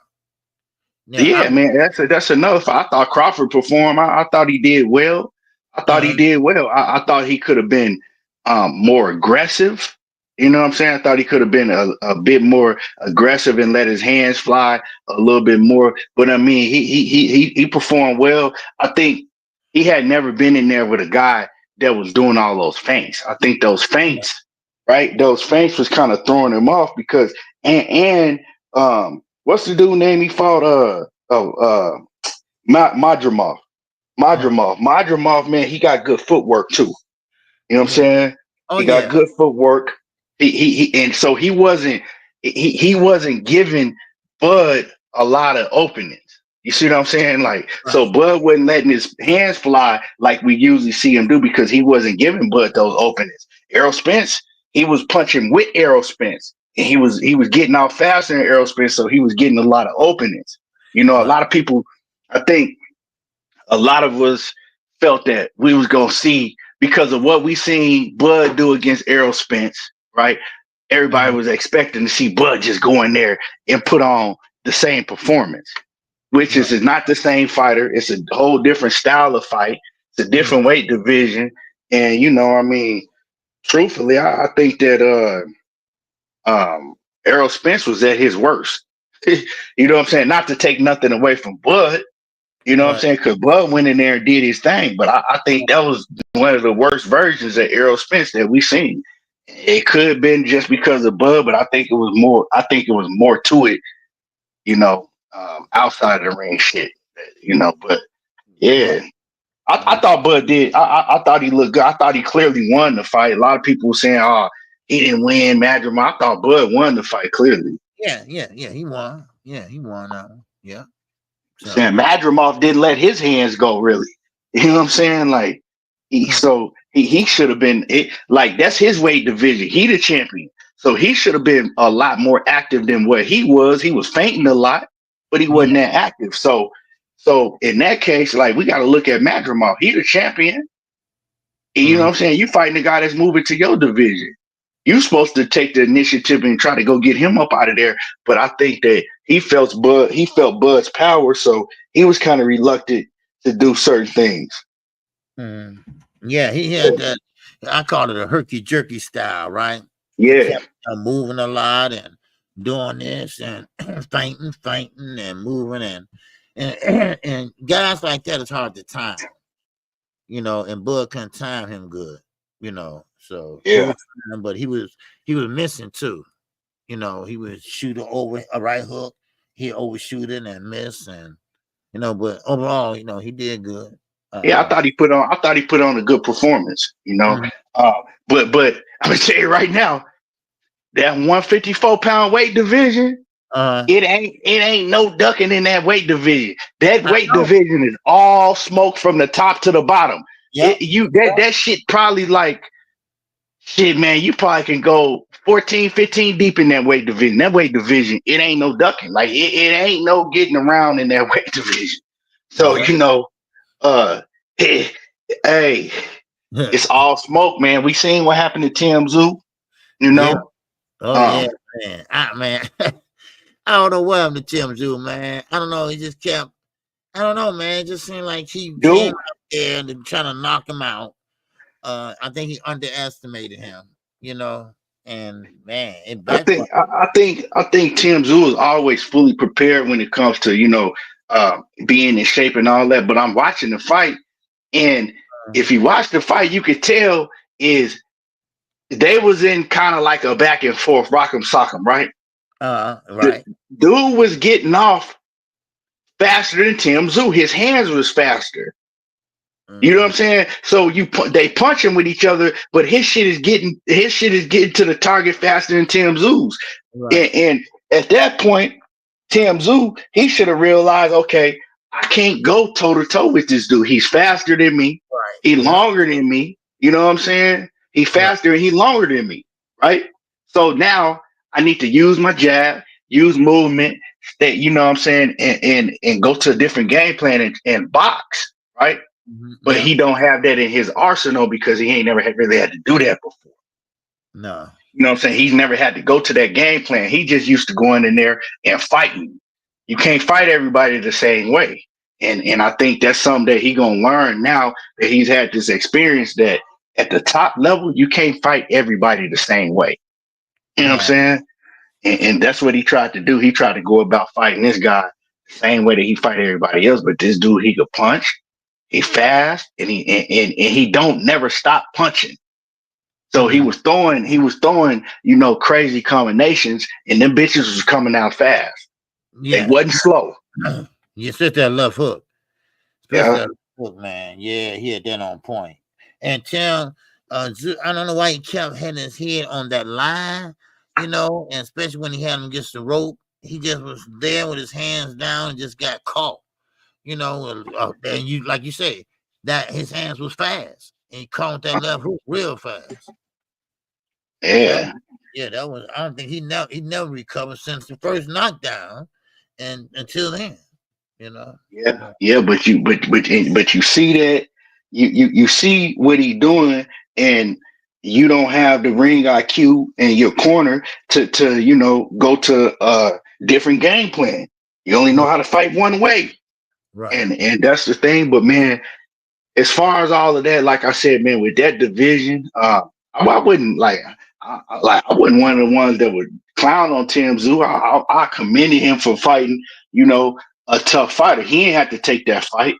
Now yeah, man, that's enough. I thought Crawford performed. I thought he did well. I thought he could have been more aggressive. You know what I'm saying? I thought he could have been a bit more aggressive and let his hands fly a little bit more. But I mean, he performed well. I think he had never been in there with a guy that was doing all those feints. I think those feints, right? Those feints was kind of throwing him off because and what's the dude name he fought? Madrimov. Madrimov, man, he got good footwork too. You know what I'm saying? Oh He got yeah. good footwork. And so he wasn't giving Bud a lot of openings. You see what I'm saying? Like, so Bud wasn't letting his hands fly like we usually see him do because he wasn't giving Bud those openings. Errol Spence, he was punching with Errol Spence. And he was getting out faster than Errol Spence, so he was getting a lot of openings. You know, a lot of people, I think a lot of us felt that we was gonna see because of what we seen Bud do against Errol Spence, right? Everybody was expecting to see Bud just go in there and put on the same performance, which is not the same fighter. It's a whole different style of fight. It's a different weight division. And you know, I mean, truthfully, I think that Errol Spence was at his worst. You know what I'm saying? Not to take nothing away from Bud, you know what I'm saying? Because Bud went in there and did his thing. But I think that was one of the worst versions of Errol Spence that we seen. It could have been just because of Bud, but I think it was more. I think it was more to it, you know, outside of the ring shit, you know. But yeah, I thought Bud did. I thought he looked good. I thought he clearly won the fight. A lot of people were saying, "Oh, he didn't win." Madrim. I thought Bud won the fight clearly. Yeah, he won. Yeah, he won that one. Yeah. So. Saying Madrimov didn't let his hands go really. You know what I'm saying? Like he should have been it, like that's his weight division. He the champion. So he should have been a lot more active than what he was. He was fainting a lot, but he wasn't that active. So in that case, like we got to look at Madrimov. He the champion. You know what I'm saying? You fighting the guy that's moving to your division. You're supposed to take the initiative and try to go get him up out of there. But I think that he felt Bud's power, so he was kind of reluctant to do certain things. Yeah, he had that. I call it a herky jerky style, right? Yeah, he kept, moving a lot and doing this and fainting and moving and guys like that is hard to time, you know. And Bud couldn't time him good, you know. So he Yeah. was trying, but he was missing too. You know, he would shoot over a right hook, he overshoot it and miss, and but overall, he did good. Yeah, I thought he put on a good performance, Mhm. But I'm gonna tell you right now, that 154-pound weight division, uh it ain't no ducking in that weight division. That I weight know. division is all smoke from the top to the bottom. Yep. That shit probably like shit, man. You probably can go 14, 15 deep in that weight division. That weight division, it ain't no ducking. Like it ain't no getting around in that weight division. So Yeah. uh, hey, hey, it's all smoke, man. We seen what happened to Tim Zoo, Yeah. Oh yeah, Um, man. Man, I don't know what happened to Tim Zoo, man. I don't know. He just kept. I don't know, man. It just seemed like he came dude, out there and trying to knock him out. I think he underestimated him, and man, it I backfired. think I think Tim Zoo is always fully prepared when it comes to being in shape and all that. But I'm watching the fight, and if you watch the fight, you could tell is they was in kind of like a back and forth, rock'em sock'em, right? The Right. dude was getting off faster than Tim Zoo. His hands was faster. You know what I'm Mm, saying? So they punching with each other, but his shit is getting to the target faster than Tim Zoo's. right. And at that point, Tim Zoo, he should have realized, okay, I can't go toe to toe with this dude. He's faster than me. Right. He Yeah. longer than me. You know what I'm saying? He Right. faster and he longer than me. Right. So now I need to use my jab, use movement, you know what I'm saying, and go to a different game plan and box. Right. But Yeah. he don't have that in his arsenal because he ain't never really had to do that before. No. You know what I'm saying? He's never had to go to that game plan. He just used to going in there and fighting. You can't fight everybody the same way. And I think that's something that he gonna learn now that he's had this experience that at the top level, you can't fight everybody the same way. You know what I'm No. saying? And that's what he tried to do. He tried to go about fighting this guy the same way that he fight everybody else. But this dude, he could punch, he fast, and he don't never stop punching. So he was throwing, crazy combinations, and them bitches was coming out fast. They Yeah. wasn't slow. You sit that left hook, especially Yeah. that left hook, man. Yeah, he had that on point. And Tim, I don't know why he kept hitting his head on that line, and especially when he had him against the rope, he just was there with his hands down and just got caught. And you like you say that his hands was fast, and he caught that left hook real fast. That Yeah. that was. I don't think he never recovered since the first knockdown, and until then, you know. Yeah. Yeah. But you see that you see what he doing, and you don't have the ring IQ in your corner to go to a different game plan. You only know Right. how to fight one way, Right. and that's the thing. But man, as far as all of that, like I said, man, with that division, I wouldn't I wasn't one of the ones that would clown on Tim Zoo. I commended him for fighting, a tough fighter. He ain't had to take that fight.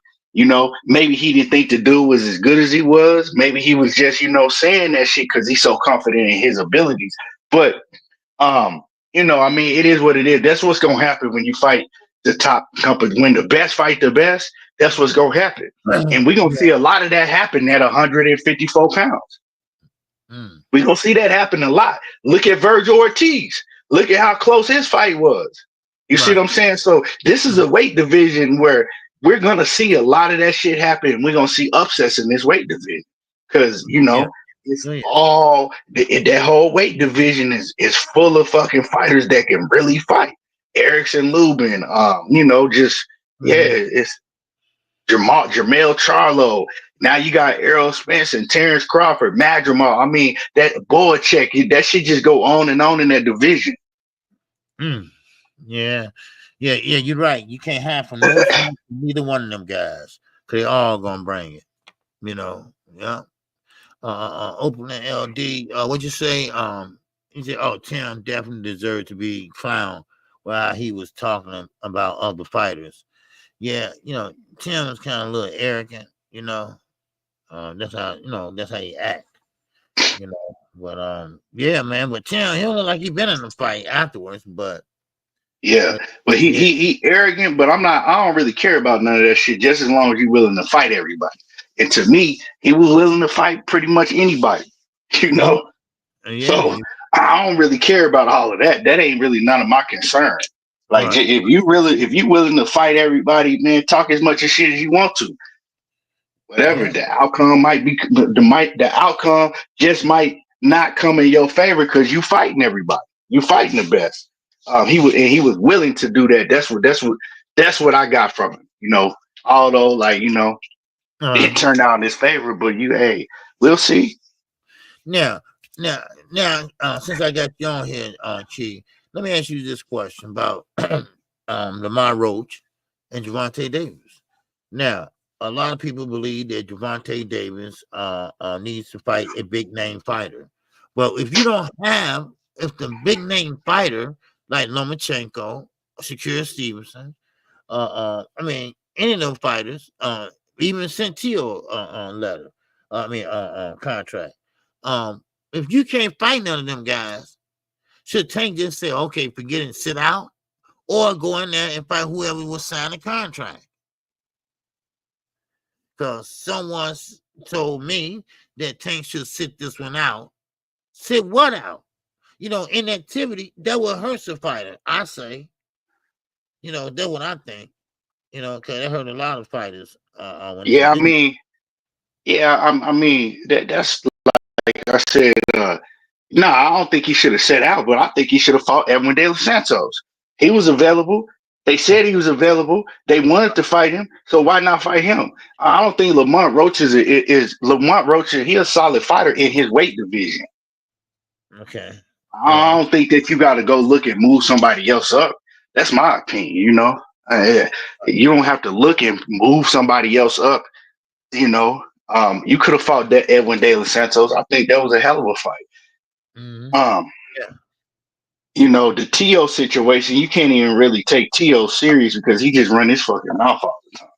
Maybe he didn't think the dude was as good as he was. Maybe he was just, saying that shit because he's so confident in his abilities. But I mean, it is what it is. That's what's gonna happen when you fight the top company. When the best fight the best, that's what's gonna happen. And we're gonna see a lot of that happen at 154 pounds. Mm. We're gonna see that happen a lot. Look at Virgil Ortiz. Look at how close his fight was. You see Right. what I'm saying? So this is a weight division where we're gonna see a lot of that shit happen. And we're gonna see upsets in this weight division. Because Yeah. it's Oh, yeah. all that whole weight division is full of fucking fighters that can really fight. Erickson Lubin, just it's Jermell Charlo. Now you got Errol Spence and Terrence Crawford, Madrimal. I mean, that boy check, that shit just go on and on in that division. Mm. Yeah. Yeah. Yeah. You're right. You can't have from no from neither one of them guys. Cause they all gonna bring it. Yeah. Opening LD. What'd you say? He said, "Oh, Tim definitely deserved to be clowned while he was talking about other fighters." Yeah, Tim is kind of a little arrogant. That's how he act. you know. But yeah, man. But Tim, he don't look like he been in the fight afterwards. But Yeah, but he arrogant, but I don't really care about none of that shit. Just as long as you're willing to fight everybody. And to me, he was willing to fight pretty much anybody. You know, so I don't really care about all of that. That ain't really none of my concern. Like if you willing to fight everybody, man, talk as much as shit as you want to. Whatever the outcome might be, the outcome just might not come in your favor because you fighting everybody. You fighting the best. He was willing to do that. That's what I got from him. You know, although like it turned out in his favor, but we'll see. Now, since I got you on here, Chi, let me ask you this question about Lamar Roach and Gervonta Davis. Now, a lot of people believe that Gervonta Davis needs to fight a big name fighter. Well, if the big name fighter like Lomachenko, Shakur Stevenson, I mean, any of them fighters, even sent Teo letter, contract. If you can't fight none of them guys, should Tank just say, okay, forget it and sit out, or go in there and fight whoever will sign a contract? Because someone told me that Tank should sit this one out. Sit what out? Inactivity, that will hurt the fighter, I say. That's what I think. Because that hurt a lot of fighters. I mean, that's like I said. No, I don't think he should have set out, but I think he should have fought Edwin De Los Santos. He was available. They said he was available. They wanted to fight him, so why not fight him? I don't think Lamont Roach is Lamont Roach. He's a solid fighter in his weight division. Okay. I don't think that you got to go look and move somebody else up. That's my opinion. You don't have to look and move somebody else up. You could have fought that Edwin De Los Santos. I think that was a hell of a fight. Mm-hmm. The Teo situation, you can't even really take Teo serious because he just run his fucking mouth all the time.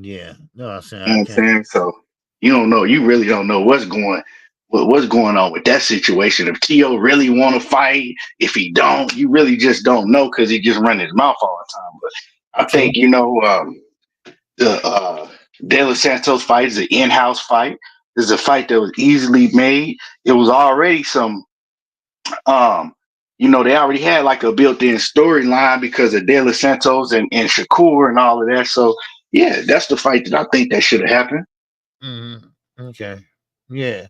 Yeah, no, I'm saying. You know what I'm saying? So you don't know. You really don't know what's going on with that situation. If Teo really want to fight, if he don't, you really just don't know because he just run his mouth all the time. But I think the De Los Santos fight is an in-house fight. It's a fight that was easily made. It was already some. They already had like a built-in storyline because of De Los Santos and Shakur and all of that. So yeah, that's the fight that I think that should have happened. Mm-hmm. Okay. Yeah,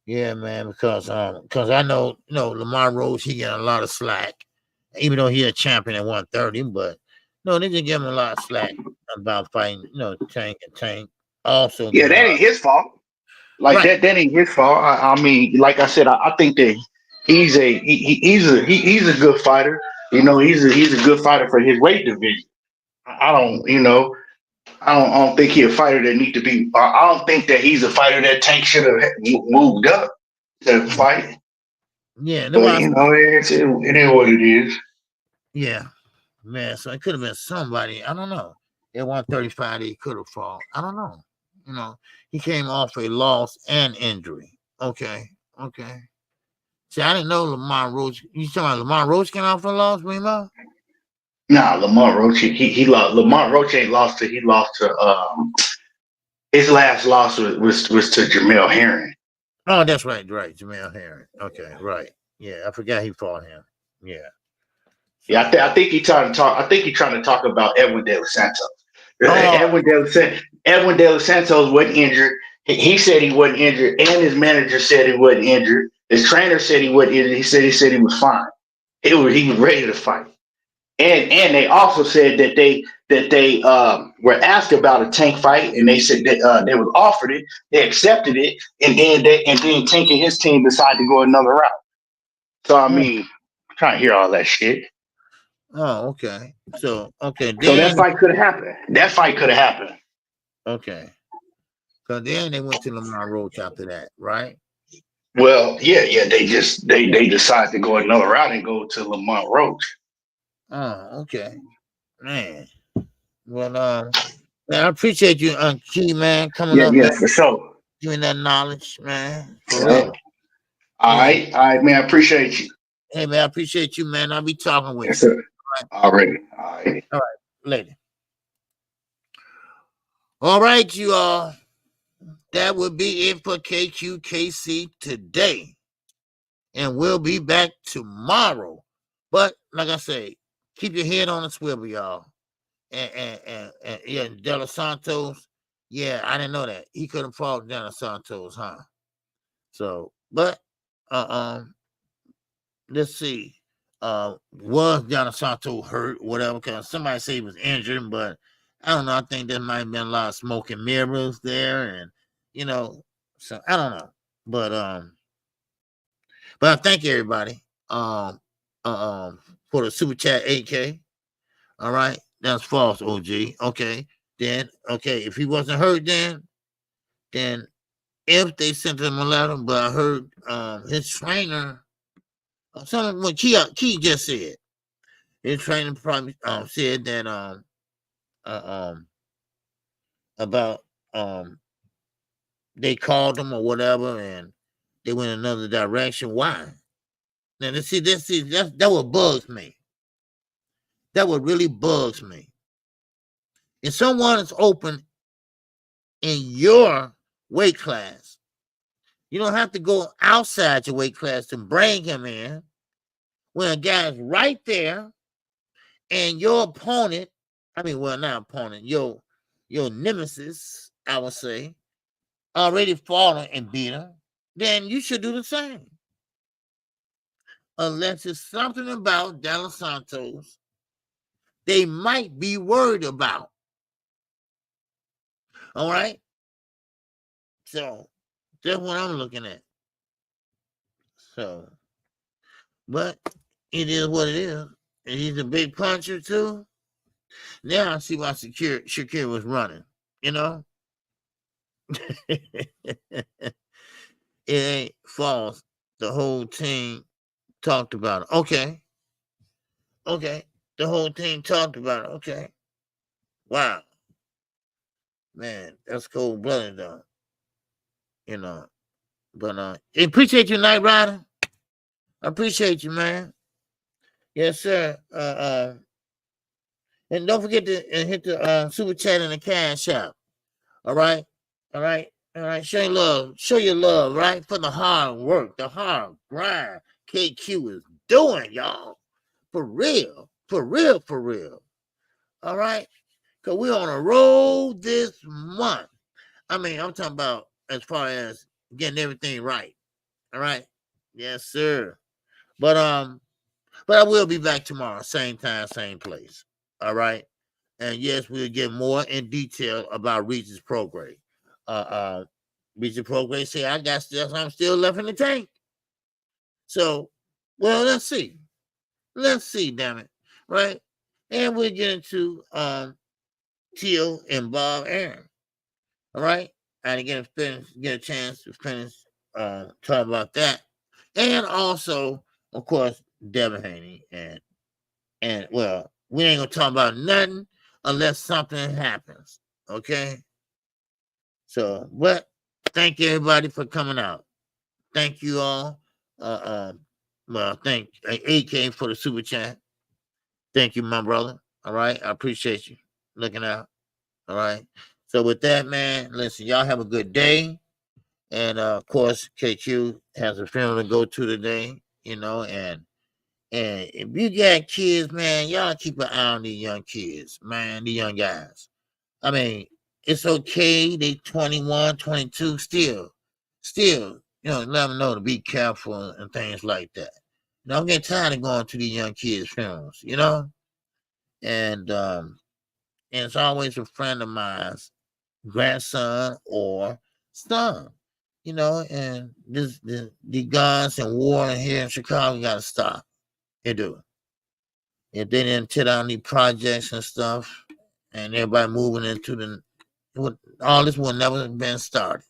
man. Because I know Lamar Roach, he got a lot of slack, even though he's a champion at 130. But no, they just give him a lot of slack about fighting. Tank and Tank. Also, yeah, that ain't his fault. Like that ain't his fault. I mean, like I said, I think that he's a good fighter. He's a good fighter for his weight division. I don't think he's a fighter that need to be. I don't think that he's a fighter that Tank should have moved up to fight. Yeah, but it is what it is. Yeah, man. So it could have been somebody. I don't know. At 135, he could have fought. I don't know. He came off a loss and injury. Okay. See, I didn't know Lamar Roach. You talking about Lamar Roach came off a loss, Remo? Nah, Lamar Roach. He lost. Lamar Roach ain't lost to. He lost to. His last loss was to Jamel Herring. Oh, that's right. Jamel Herring. Okay, right. Yeah, I forgot he fought him. Yeah. So, yeah, I think he trying to talk. I think he's trying to talk about Edwin De Los Santos. Edwin De Los Santos wasn't injured. He said he wasn't injured, and his manager said he wasn't injured. His trainer said he wasn't injured. He said he was fine. He was ready to fight. And they also said that they were asked about a Tank fight, and they said that they was offered it. They accepted it, and then Tank and his team decided to go another route. So I mean, I'm trying to hear all that shit. Oh, okay. So okay. So that fight could have happened. Okay. So then they went to Lamar Roach after that, right? Well, yeah. They decided to go another route and go to Lamar Roach. Oh, okay, man. Well, man, I appreciate you, Key, man, coming up. Yeah, for sure. Giving that knowledge, man. For real. All right, man. I appreciate you. Hey, man, I appreciate you, man. I'll be talking with Yes, you. sir. Already. All right. All right, later. All right, you all. That would be it for KQKC today. And we'll be back tomorrow. But like I say, keep your head on a swivel, y'all. And yeah, De Los Santos. Yeah, I didn't know that. He couldn't fall De Los Santos, huh? So, but let's see. Was De Los Santos hurt, whatever? Because somebody say he was injured, but I don't know. I think there might have been a lot of smoke and mirrors there, and so I don't know. But I thank everybody for the super chat 8K. All right, that's false, OG. Okay, then if he wasn't hurt, then if they sent him a letter, but I heard his trainer, something what Key just said. His trainer probably said that about they called him or whatever, and they went another direction. Why? Now that what bugs me. That what really bugs me. If someone is open in your weight class, you don't have to go outside your weight class to bring him in. When a guy's right there, and your opponent, not opponent, your nemesis, I would say, already fallen and beat him, then you should do the same. Unless it's something about De Los Santos they might be worried about. All right? So that's what I'm looking at. So, but it is what it is. And he's a big puncher too. Now I see why Shakir was running, It ain't false. The whole team talked about it. Okay. The whole team talked about it. Okay. Wow. Man, that's cold-blooded though. But I appreciate you, Knight Rider. I appreciate you, man. Yes, sir. And don't forget to hit the super chat in the cash app. All right. Show your love, right? For the hard work, the hard grind KQ is doing, y'all. For real. All right. Because we're on a roll this month. I'm talking about as far as getting everything right. All right. Yes, sir. But I will be back tomorrow, same time, same place. All right. And yes, we'll get more in detail about Regis Prograis. Regis Prograis say I'm still left in the tank. So, well, let's see. Damn it. Right? And we'll get into Teal and Bob Aaron. All right. I didn't get a chance to finish talking about that. And also, of course, Devin Haney. And well, we ain't gonna talk about nothing unless something happens. Okay. So, but thank you everybody for coming out. Thank you all. Thank AK for the super chat. Thank you, my brother. All right. I appreciate you looking out. All right. So with that, man, listen, y'all have a good day. And of course, KQ has a film to go to today, and if you got kids, man, y'all keep an eye on these young kids, man, these young guys. It's okay. They 21, 22, still, let them know to be careful and things like that. I'm getting tired of going to these young kids' films, and it's always a friend of mine's grandson or son, and the guns and war here in Chicago got to stop. They do. If they didn't tear down these projects and stuff, and everybody moving into all this would never have been started,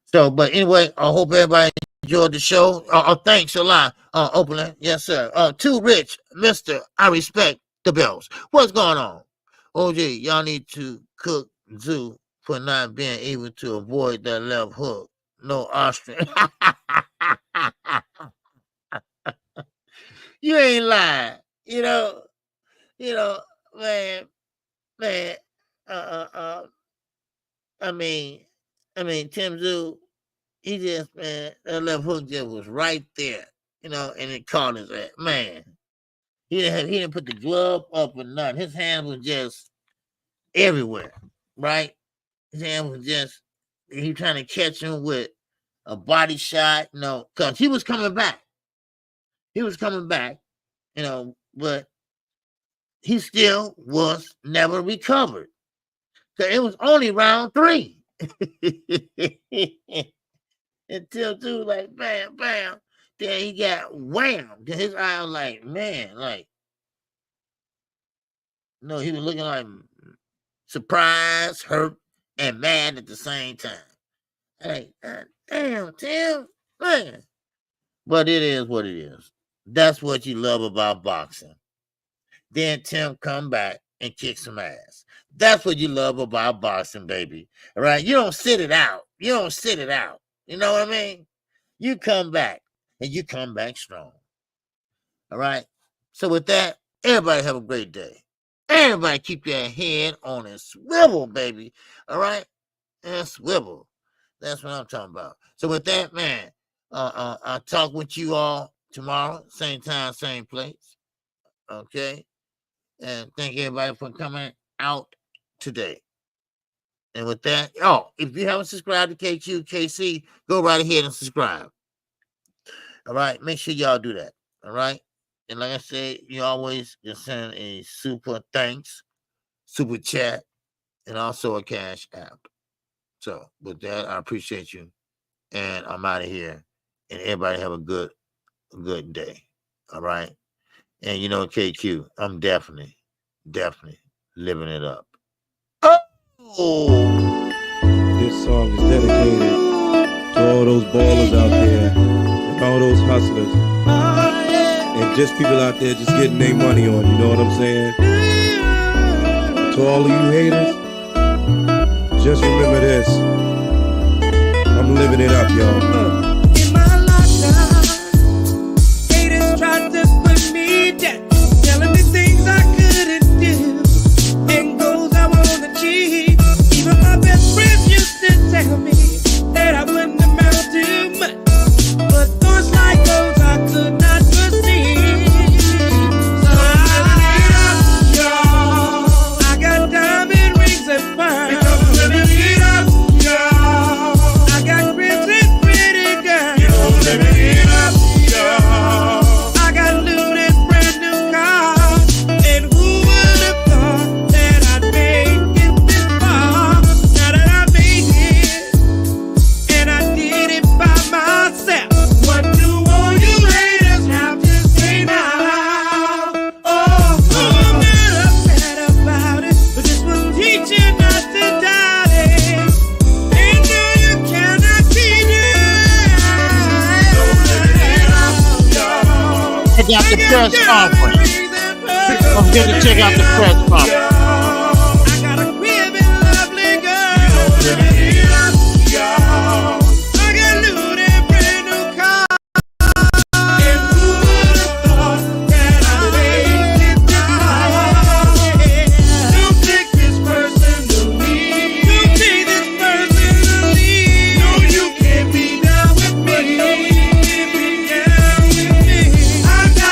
So, but anyway, I hope everybody enjoyed the show. Thanks a lot, Opening. Yes, sir. Too Rich, Mr. I respect the bells. What's going on? OG, y'all need to cook Zoo for not being able to avoid that left hook. no Austrian. You ain't lying. You know, man. I mean, Tim Zoo, he just, man, that left hook just was right there, and it caught his ass. Man, he didn't put the glove up or nothing. His hand was just everywhere, right? His hand was just, he trying to catch him with a body shot, because he was coming back. But he still was never recovered. So it was only round 3. Until dude like bam, bam. Then he got whammed. Then his eye was like, man, like, he was looking like surprised, hurt, and mad at the same time. Like, damn, Tim, man. But it is what it is. That's what you love about boxing. Then Tim come back and kick some ass. That's what you love about boxing, baby. All right? You don't sit it out. You know what I mean? You come back, and you come back strong. All right? So with that, everybody have a great day. Everybody keep your head on a swivel, baby. All right? And swivel. That's what I'm talking about. So with that, man, I'll talk with you all tomorrow, same time, same place. Okay? And thank everybody for coming out today. And with that, if you haven't subscribed to KQKC, go right ahead and subscribe. All right? Make sure y'all do that. All right? And like I said, you always can send a super thanks, super chat, and also a cash app. So with that, I appreciate you. And I'm out of here. And everybody have a good day. All right? And KQ, I'm definitely living it up. Oh! This song is dedicated to all those ballers out there and all those hustlers. And just people out there just getting their money on, you know what I'm saying? To all of you haters, just remember this. I'm living it up, y'all. In my lifetime, haters tried to put me down, telling me things I couldn't do, and goals I won't achieve. Even my best friends used to tell me that I wouldn't amount to much, but thoughts like those I could not foresee. So I got diamond rings and pearls. Check out the press conference. I'm going to check out the press conference. I got a crib and lovely girl.